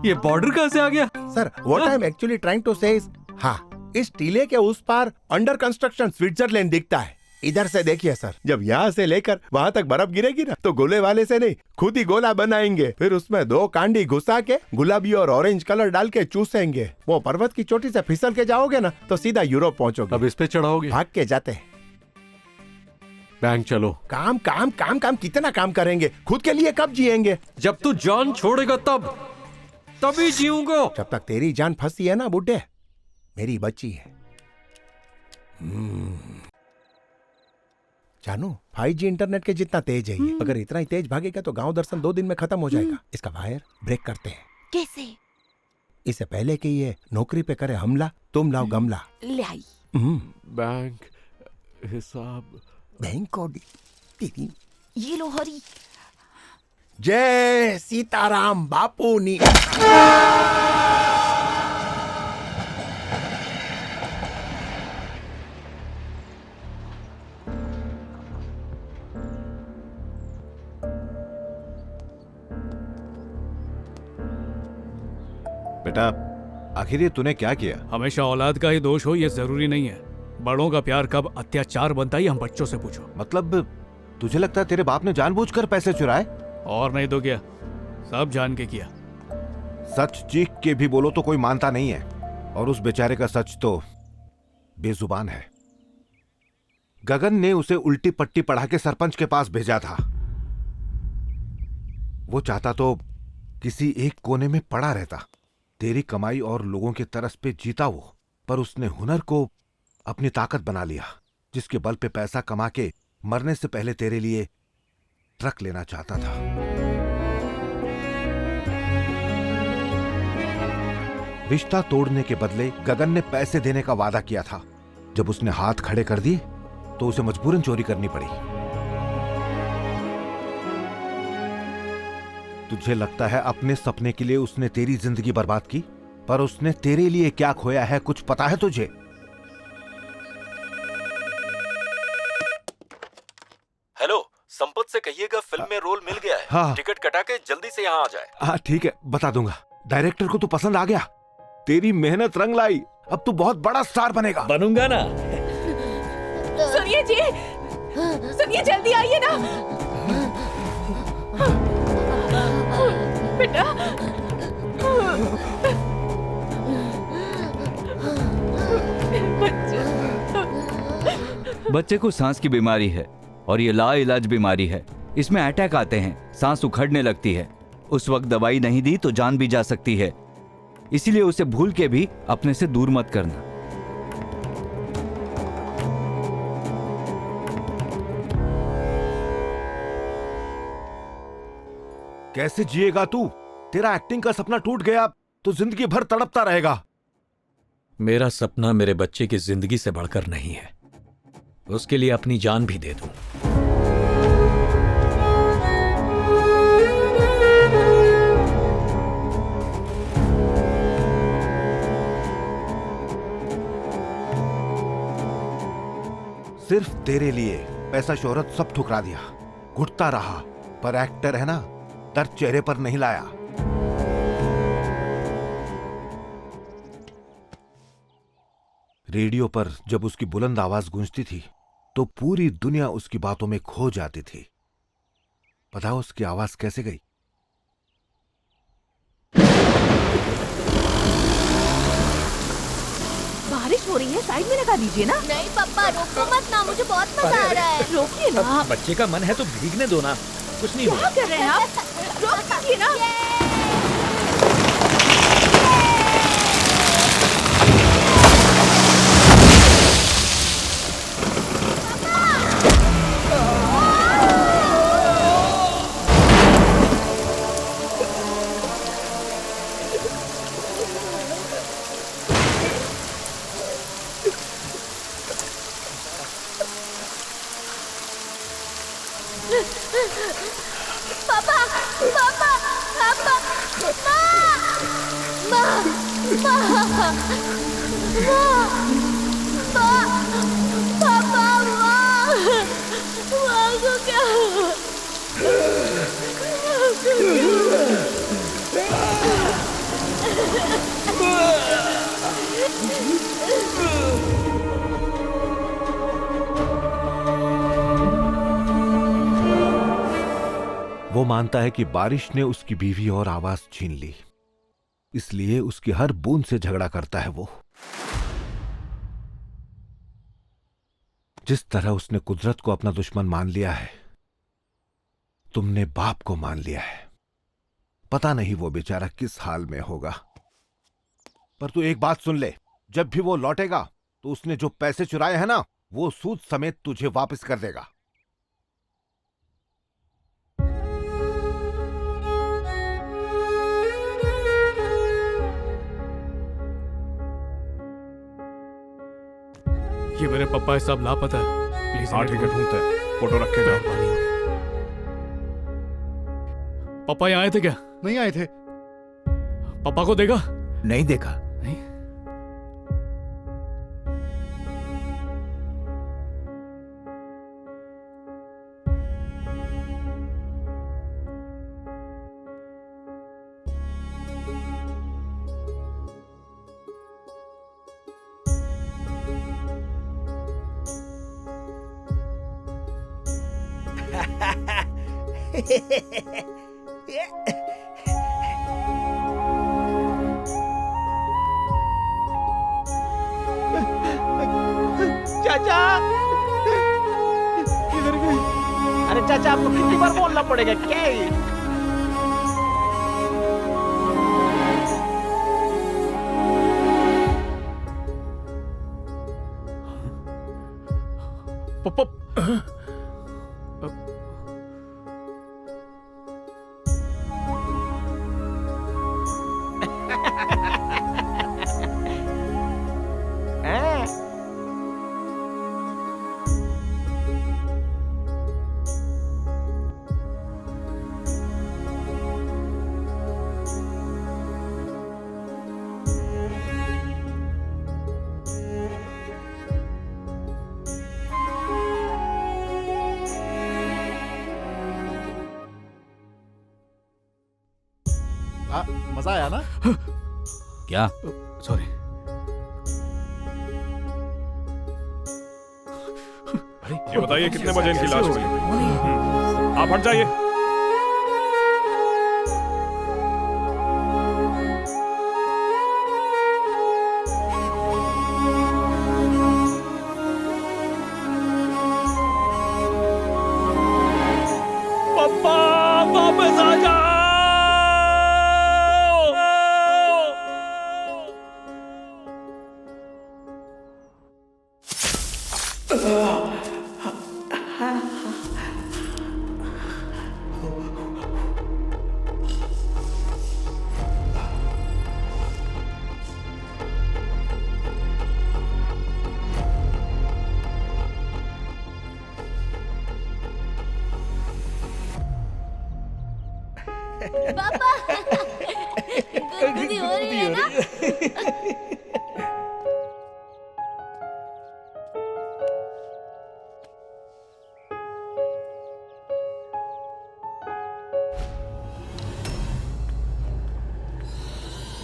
ये बॉर्डर कहाँ से आ गया? Sir what I am actually trying to say is, हाँ, इस टीले के उस पार अंडर कंस्ट्रक्शन स्विट्जरलैंड दिखता है। इधर से देखिए सर, जब यहाँ से लेकर वहाँ तक बर्फ गिरेगी ना, तो गोले वाले से नहीं, खुद ही गोला बनाएंगे, फिर उसमें 2 कांडी घुसा के गुलाबी और ऑरेंज कलर डाल के चूसेंगे। वो पर्वत की चोटी से फिसल के जाओगे ना, तो सीधा यूरोप पहुँचोगे। अब इस पे चढ़ाओगे? भाग के जाते हैं। बैंक चलो। काम काम काम काम, कितना काम करेंगे? खुद के लिए कब जिएंगे? जब तू जान छोड़ेगा तभी जीऊंगा। जब तक तेरी जान फंसी है ना बुड्ढे, मेरी बच्ची है। जानू 5G इंटरनेट के जितना तेज है ये, अगर इतना ही तेज भागेगा तो गांव दर्शन 2 दिन में खत्म हो जाएगा। इसका वायर ब्रेक करते हैं। कैसे? इससे पहले कि ये नौकरी पे करे हमला, तुम लाओ गमला। ले आई। बैंक हिसाब, बैंक कोडी तेरी। ये लो हरी। जय सीताराम बापू नी। बेटा आखिर ये तूने क्या किया? हमेशा औलाद का ही दोष हो ये जरूरी नहीं है। बड़ों का प्यार कब अत्याचार बनता है हम बच्चों से पूछो। मतलब तुझे लगता है तेरे बाप ने जानबूझकर पैसे चुराए? और नहीं तो क्या, सब जान के किया। सच चीख के भी बोलो तो कोई मानता नहीं है, और उस बेचारे का सच तो बेजुबान है। गगन ने उसे उल्टी पट्टी पढ़ा के सरपंच के पास भेजा था। वो चाहता तो किसी एक कोने में पड़ा रहता, तेरी कमाई और लोगों के तरस पे जीता वो, पर उसने हुनर को अपनी ताकत बना लिया, जिसके बल पे पैसा कमा के मरने से पहले तेरे लिए ट्रक लेना चाहता था। रिश्ता तोड़ने के बदले गगन ने पैसे देने का वादा किया था। जब उसने हाथ खड़े कर दिए तो उसे मजबूरन चोरी करनी पड़ी। तुझे लगता है अपने सपने के लिए उसने तेरी जिंदगी बर्बाद की, पर उसने तेरे लिए क्या खोया है कुछ पता है तुझे? हेलो, संपत से कहिएगा फिल्म में रोल मिल गया है। हाँ। टिकट कटा के जल्दी से यहाँ आ जाए। हाँ ठीक है, बता दूंगा। डायरेक्टर को तू पसंद आ गया, तेरी मेहनत रंग लाई, अब तू बहुत बड़ा स्टार बनेगा। बनूंगा ना। सुनिए जी, सुनिए जल्दी आइए ना बेटा। बच्चे को सांस की बीमारी है और ये लाइलाज बीमारी है। इसमें अटैक आते हैं, सांस उखड़ने लगती है। उस वक्त दवाई नहीं दी तो जान भी जा सकती है, इसीलिए उसे भूल के भी अपने से दूर मत करना। कैसे जिएगा तू? तेरा एक्टिंग का सपना टूट गया तो जिंदगी भर तड़पता रहेगा। मेरा सपना मेरे बच्चे की जिंदगी से बढ़कर नहीं है, उसके लिए अपनी जान भी दे दूं। सिर्फ तेरे लिए पैसा शोहरत सब ठुकरा दिया, घुटता रहा, पर एक्टर है ना, दर्द चेहरे पर नहीं लाया। रेडियो पर जब उसकी बुलंद आवाज गूंजती थी तो पूरी दुनिया उसकी बातों में खो जाती थी। पता है उसकी आवाज कैसे गई? बारिश हो रही है, साइड में लगा दीजिए ना। नहीं पापा, रोको मत ना, मुझे बहुत मजा आ रहा है। रोकिए ना। बच्चे का मन है तो भीगने दो ना, कुछ नहीं क्या होगा। कर रहे हैं आप? रोक दीजिए ना। पापा पापा पापा माँ माँ माँ पापा माँ को क्या हुआ? वो मानता है कि बारिश ने उसकी बीवी और आवाज छीन ली, इसलिए उसकी हर बूंद से झगड़ा करता है वो। जिस तरह उसने कुदरत को अपना दुश्मन मान लिया है, तुमने बाप को मान लिया है। पता नहीं वो बेचारा किस हाल में होगा। पर तू एक बात सुन ले, जब भी वो लौटेगा तो उसने जो पैसे चुराए हैं ना, वो सूद समेत तुझे वापस कर देगा। ये मेरे पापा है, सब लापता है। प्लीज हाँ ठीक है, ढूंढते हैं। फोटो रख के जाओ। पापा यहाँ आए थे क्या? नहीं आए थे। पापा को देखा? नहीं देखा। नहीं। चाचा, किधर गए? अरे चाचा, आपको कितनी बार बोलना पड़ेगा क्या? पापा मजा आया ना? क्या? सॉरी। ये बताइए कितने बजे इनकी लाश मिली? आप हट जाइए। पापा वापस आ जाओ। पापा गुदगुदी हो रही है ना?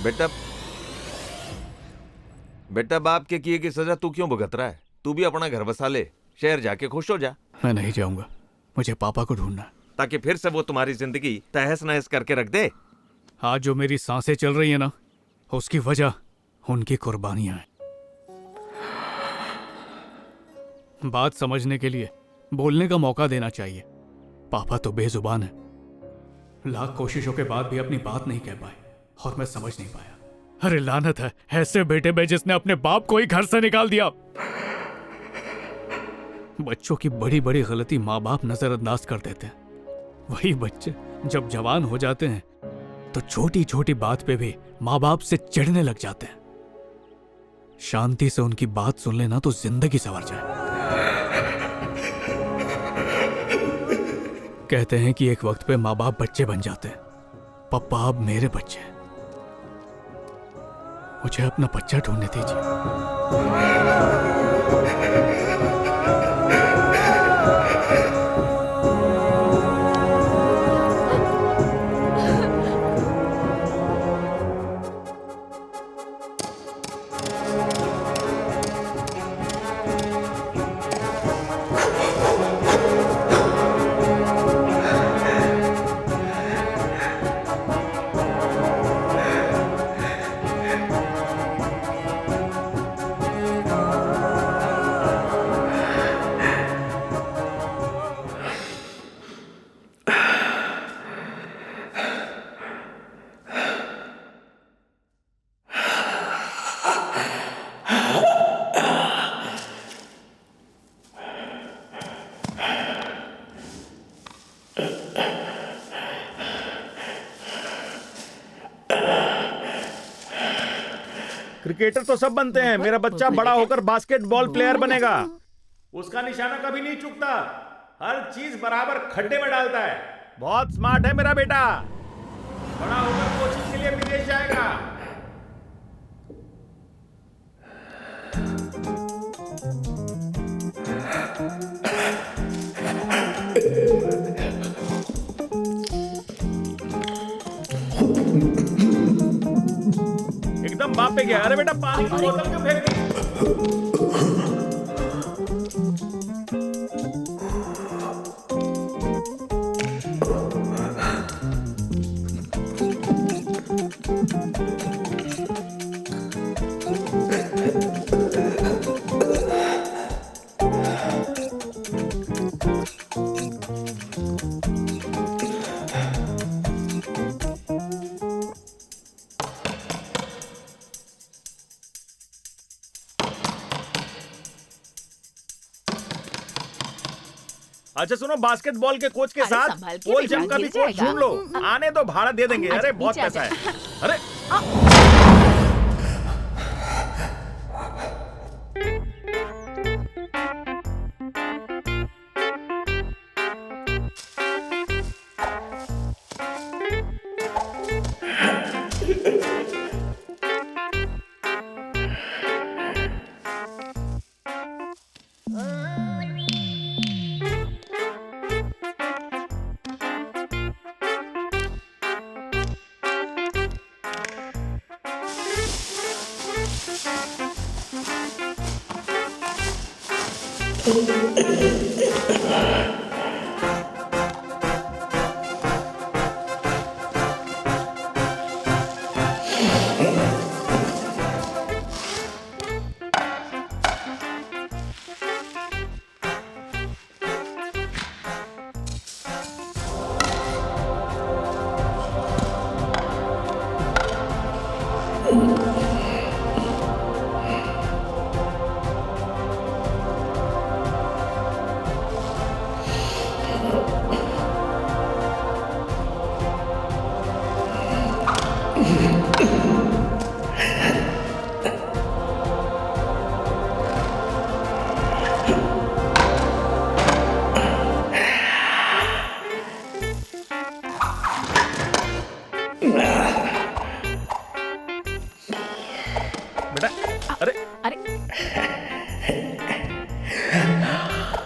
बेटा बेटा, बाप के किए की सजा तू क्यों भुगत रहा है? तू भी अपना घर बसा ले, शहर जाके खुश हो जा। मैं नहीं जाऊंगा, मुझे पापा को ढूंढना है। ताकि फिर से वो तुम्हारी जिंदगी तहस नहस करके रख दे। आज जो मेरी सांसें चल रही है ना, उसकी वजह उनकी कुर्बानियां हैं। बात समझने के लिए बोलने का मौका देना चाहिए। पापा तो बेजुबान है, लाख कोशिशों के बाद भी अपनी बात नहीं कह पाए और मैं समझ नहीं पाया। अरे लानत है ऐसे बेटे पे जिसने अपने बाप को ही घर से निकाल दिया। बच्चों की बड़ी बड़ी गलती माँ बाप नजरअंदाज कर देते हैं। वही बच्चे जब जवान हो जाते हैं तो छोटी छोटी बात पे भी माँ बाप से चिढ़ने लग जाते हैं। शांति से उनकी बात सुन लेना तो जिंदगी संवर जाए। कहते हैं कि एक वक्त पे माँ बाप बच्चे बन जाते हैं। पप्पा अब मेरे बच्चे हैं, मुझे अपना बच्चा ढूंढने दीजिए। क्रिकेटर तो सब बनते हैं, मेरा बच्चा बड़ा होकर बास्केटबॉल प्लेयर बनेगा। उसका निशाना कभी नहीं चूकता, हर चीज बराबर खड्डे में डालता है। बहुत स्मार्ट है मेरा बेटा, बड़ा होकर कोचिंग के लिए विदेश जाएगा। एकदम बाप पे गया। अरे बेटा पानी की बोतल क्यों फेंक दी? अच्छा सुनो, बास्केटबॉल के कोच के साथ पोल जंप का भी कोच ढूंढ लो। आने तो भाड़ा दे देंगे। अरे बहुत पैसा है। अरे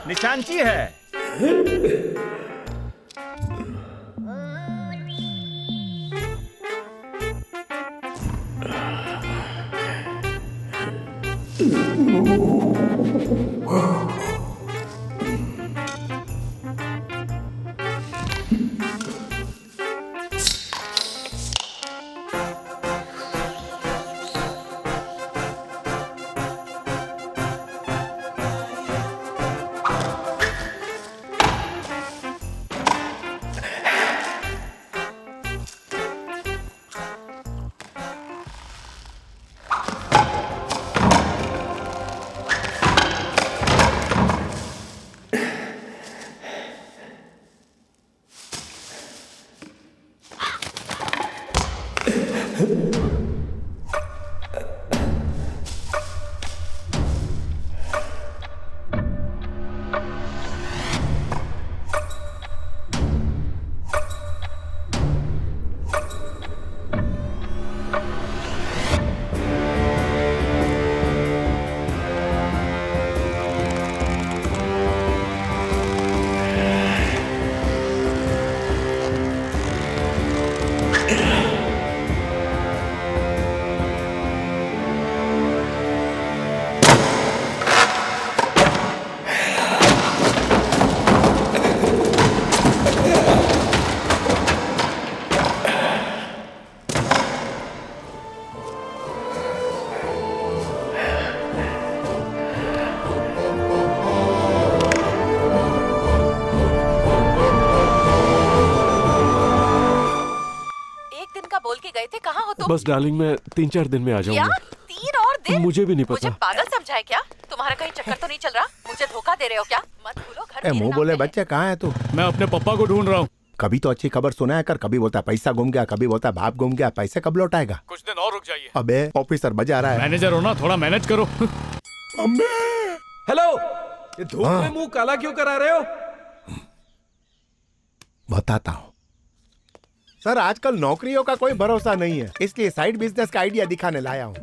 निशांची है। बस डार्लिंग मैं 3-4 दिन में आ क्या जाऊंगा। 3 और दिन? मुझे भी नहीं मुझे पता। पागल समझा है क्या? तुम्हारा कहीं चक्कर तो नहीं चल रहा? मुझे धोखा दे रहे हो क्या? मत भूलो घर ए मेरे मुंह नाम बोले पे है। बच्चे कहाँ है तू? मैं अपने पापा को ढूंढ रहा हूँ। कभी तो अच्छी खबर सुनाया कर, कभी बोलता है पैसा गुम गया, कभी बोलता है बाप गुम गया। पैसे कब लौटाएगा? कुछ दिन और रुक जाइए। अबे ऑफिसर बजा रहा है। मैनेजर हो ना, थोड़ा मैनेज करो। हेलो, ये धूप में मुंह काला क्यों करा रहे हो? बताता हूँ सर, आजकल नौकरियों का कोई भरोसा नहीं है, इसलिए साइड बिजनेस का आइडिया दिखाने लाया हूँ।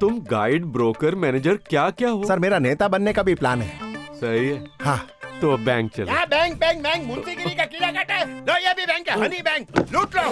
तुम गाइड, ब्रोकर, मैनेजर क्या क्या हो? सर मेरा नेता बनने का भी प्लान है। सही है। हाँ तो अब बैंक चलो। क्या बैंक बैंक बैंक मुंशीगिरी का कीड़ा काटा है? लो ये भी बैंक है, हनी बैंक, लूट लो।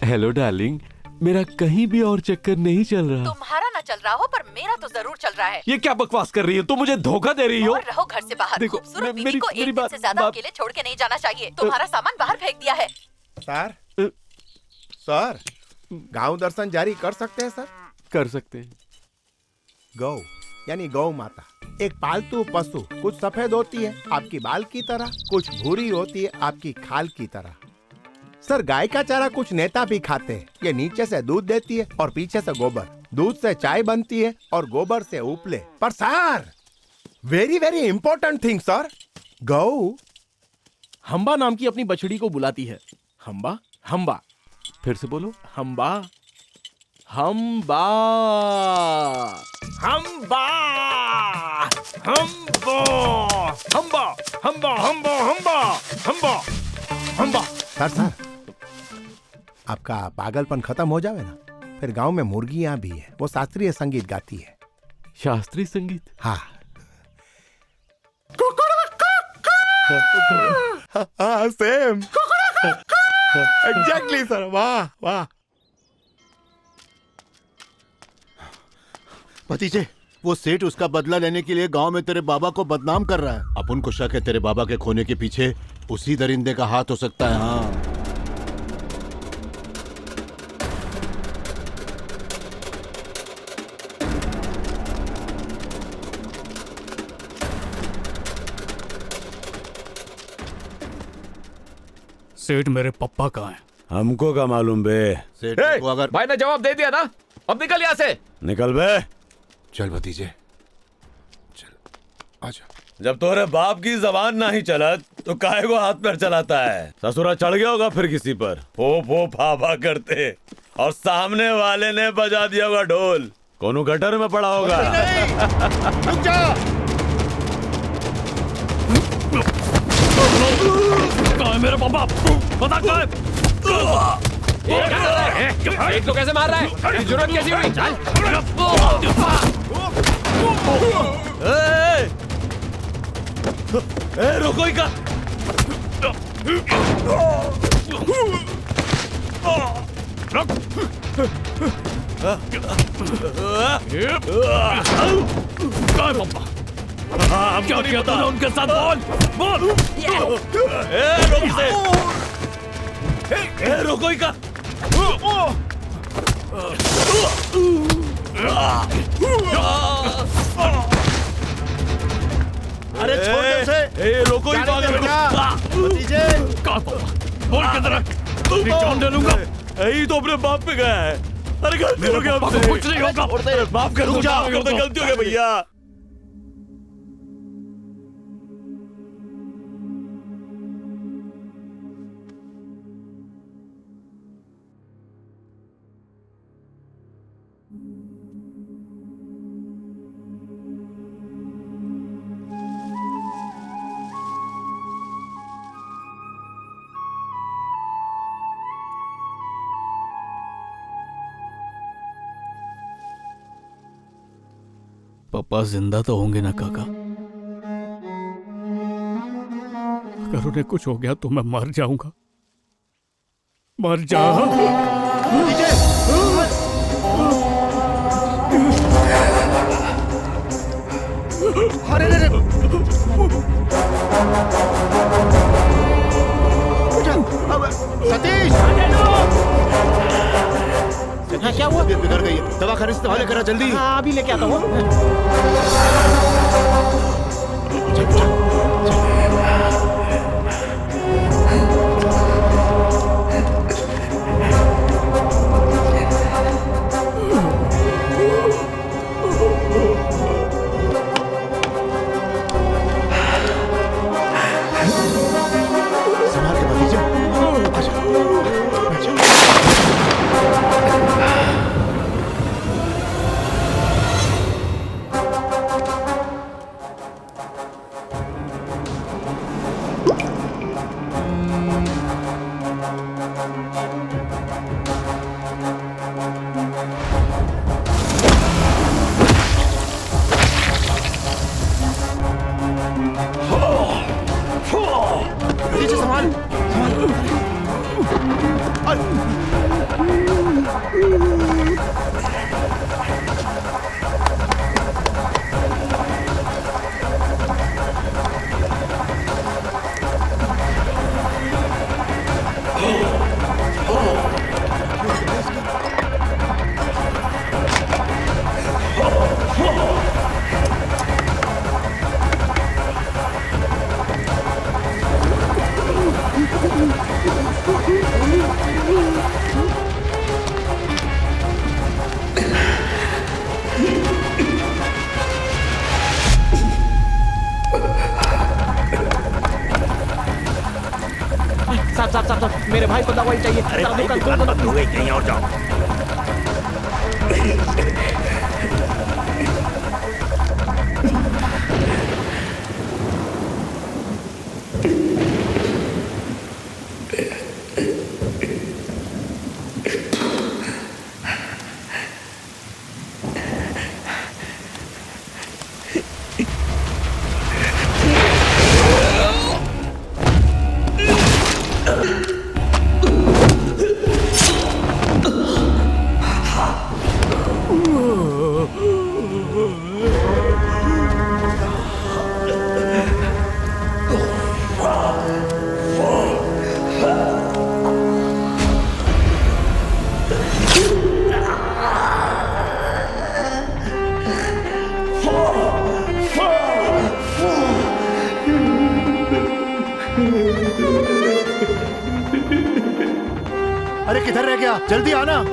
हेलो डार्लिंग, मेरा कहीं भी और चक्कर नहीं चल रहा। तुम्हारा ना चल रहा हो पर मेरा तो जरूर चल रहा है। ये क्या बकवास कर रही हो? तुम मुझे धोखा दे रही हो। और रहो घर से बाहर। देखो, खूबसूरत बीवी मेरी- को मेरी एक दिन से ज्यादा अकेले छोड़ के नहीं जाना चाहिए। तुम्हारा सामान बाहर फेंक दिया है। सर सर गांव दर्शन जारी कर सकते हैं सर? कर सकते हैं। गौ यानी गौ माता एक पालतू पशु, कुछ सफेद होती है आपकी बाल की तरह, कुछ भूरी होती है आपकी खाल की तरह। सर गाय का चारा कुछ नेता भी खाते हैं। ये नीचे से दूध देती है और पीछे से गोबर। दूध से चाय बनती है और गोबर से उपले। पर sir very very important thing sir, गौ हम्बा नाम की अपनी बछड़ी को बुलाती है। हम्बा हम्बा। फिर से बोलो। हम्बा हम्बा हम्बा हम्बा हम्बा हम्बा हम्बा हम्बा हम्बा हम्बा। सर आपका पागलपन खत्म हो जावे ना, फिर गांव में मुर्गियां भी है, वो शास्त्रीय संगीत गाती है। शास्त्रीय संगीत? हाँ हाँ सेम एग्जैक्टली सर। वाह वाह। भतीजे, वो सेठ उसका बदला लेने के लिए गांव में तेरे बाबा को बदनाम कर रहा है। अपन को शक है तेरे बाबा के खोने के पीछे उसी दरिंदे का हाथ हो सकता है। हाँ सेठ मेरे पप्पा कहाँ हैं? हमको क्या मालूम बे। सेठ को अगर भाई ने जवाब दे दिया ना, अब निकल यहाँ से। निकल बे। चल भतीजे चल आजा। जब तोरे बाप की जबान नहीं चलत तो काहे को हाथ पैर चलाता है। ससुरा चढ़ गया होगा फिर किसी पर, फो फो फा फा करते, और सामने वाले ने बजा दिया होगा ढोल। कोनो गटर में पड़ा होगा। रुक जा। कहाँ है मेरे पापा? पता कहाँ है? एक तो कैसे मार रहा है? जरूरत कैसी हुई? रुको ही का। क्या किया तूने उनके साथ? बोल बोल। रुको ही का। अरे छोड़ दे उसे। रोको ही भतीजे बोल किधर है? जान दे लूंगा। यही तो अपने बाप पे गया है। अरे गलती हो गया हमसे। कुछ नहीं होगा। माफ कर दो, गलती हो गया भैया। पापा जिंदा तो होंगे ना काका? अगर उन्हें कुछ हो गया तो मैं मर जाऊंगा। मर जा। अरे रे सतीश, हाँ क्या हुआ? बिगड़ गई है, दवा खाने से हवाले करा जल्दी। हाँ अभी लेके आता हूँ। संभाल के भतीजे। साहब, मेरे भाई को दवाई चाहिए। अरे भाई दुकान बंद हो गई, कहीं और जाओ। अरे किधर रह गया? जल्दी आना।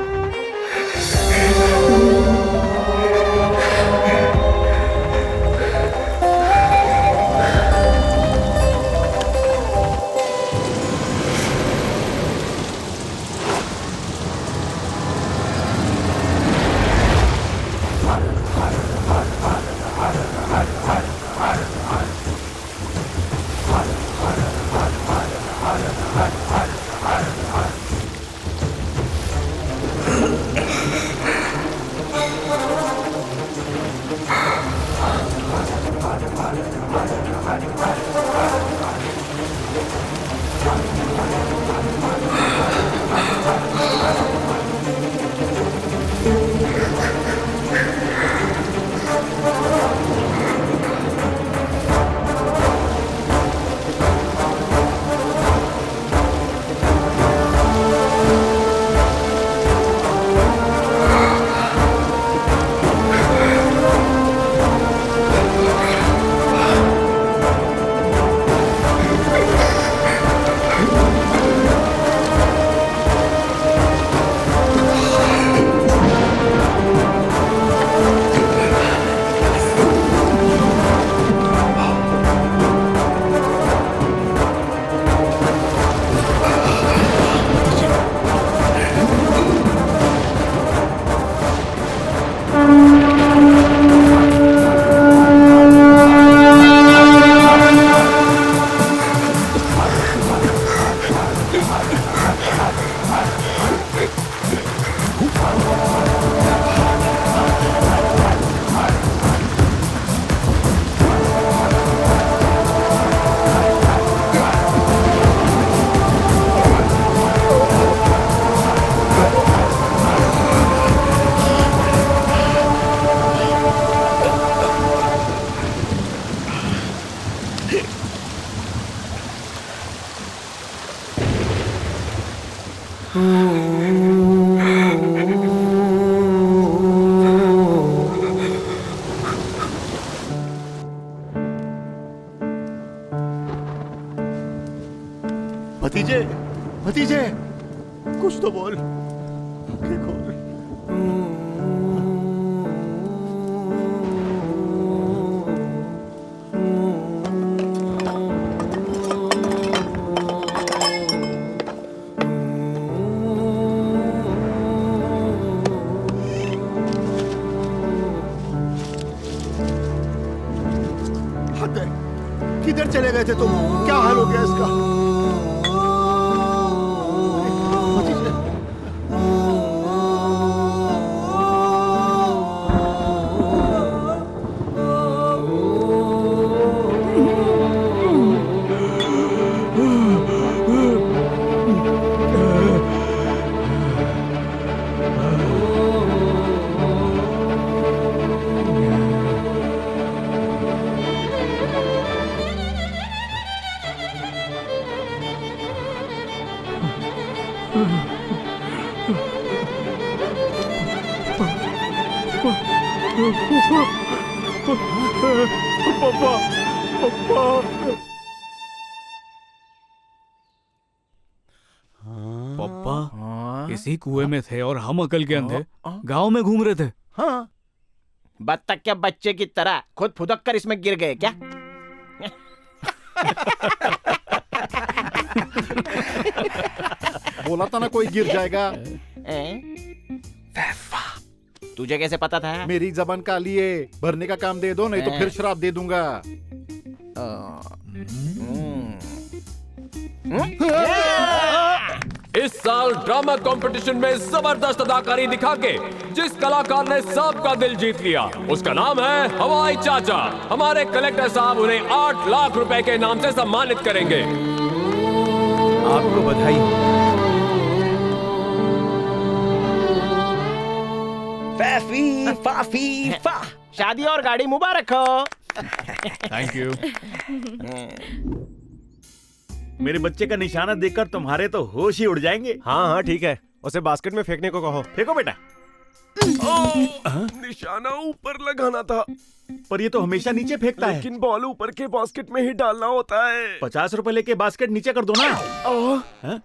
भतीजे, भतीजे, कुछ तो बोल। आंखें खोल। हद है, किधर चले गए थे तुम? क्या हाल हो गया इसका? पापा इसी कुएं में थे और हम अकल के अंधे गांव में घूम रहे थे। हाँ, बत्तख के बच्चे की तरह खुद फुदक कर इसमें गिर गए क्या? बोला था ना कोई गिर जाएगा। तुझे कैसे पता था? मेरी जबान काली है, भरने का काम दे दो नहीं तो फिर शराब दे दूंगा। इस साल ड्रामा कंपटीशन में जबरदस्त अदाकारी दिखा के जिस कलाकार ने सबका दिल जीत लिया उसका नाम है हवाई चाचा। हमारे कलेक्टर साहब उन्हें 8 लाख रुपए के इनाम से सम्मानित करेंगे। आपको बधाई। फैफी फाफी फा। शादी और गाड़ी मुबारक हो। Thank you. मेरे बच्चे का निशाना देखकर तुम्हारे तो होश ही उड़ जाएंगे। हाँ हाँ ठीक है, उसे बास्केट में फेंकने को कहो। फेंको बेटा। निशाना ऊपर लगाना था, पर ये तो हमेशा नीचे फेंकता है। लेकिन बॉल ऊपर के बास्केट में ही डालना होता है। 50 रुपए लेके बास्केट नीचे कर दो ना।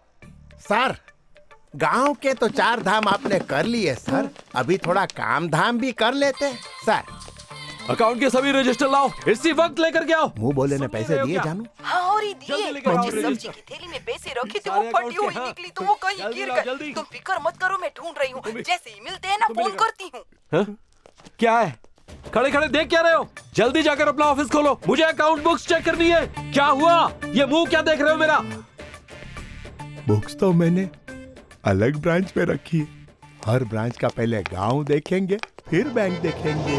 सर, गांव के तो 4 धाम आपने कर लिए सर, अभी थोड़ा काम धाम भी कर लेते सर। अकाउंट के सभी रजिस्टर लाओ, इसी वक्त लेकर के आओ। मुंह बोले ने पैसे दिए जानू? हाँ और ही दिए। जिस सब्जी की थैली में पैसे रखे थे वो फटी हुई निकली तो वो कहीं गिर गई। तुम फिक्र मत करो, मैं ढूंढ रही हूँ। जैसे ही मिलते हैं ना फोन करती हूँ। क्या है? खड़े खड़े देख क्या रहे हो? जल्दी जाकर अपना ऑफिस खोलो, मुझे अकाउंट बुक्स चेक करनी है। क्या हुआ? ये मुंह क्या देख रहे हो मेरा? बुक्स तो मैंने अलग ब्रांच पे रखी, हर ब्रांच का पहले गांव देखेंगे फिर बैंक देखेंगे।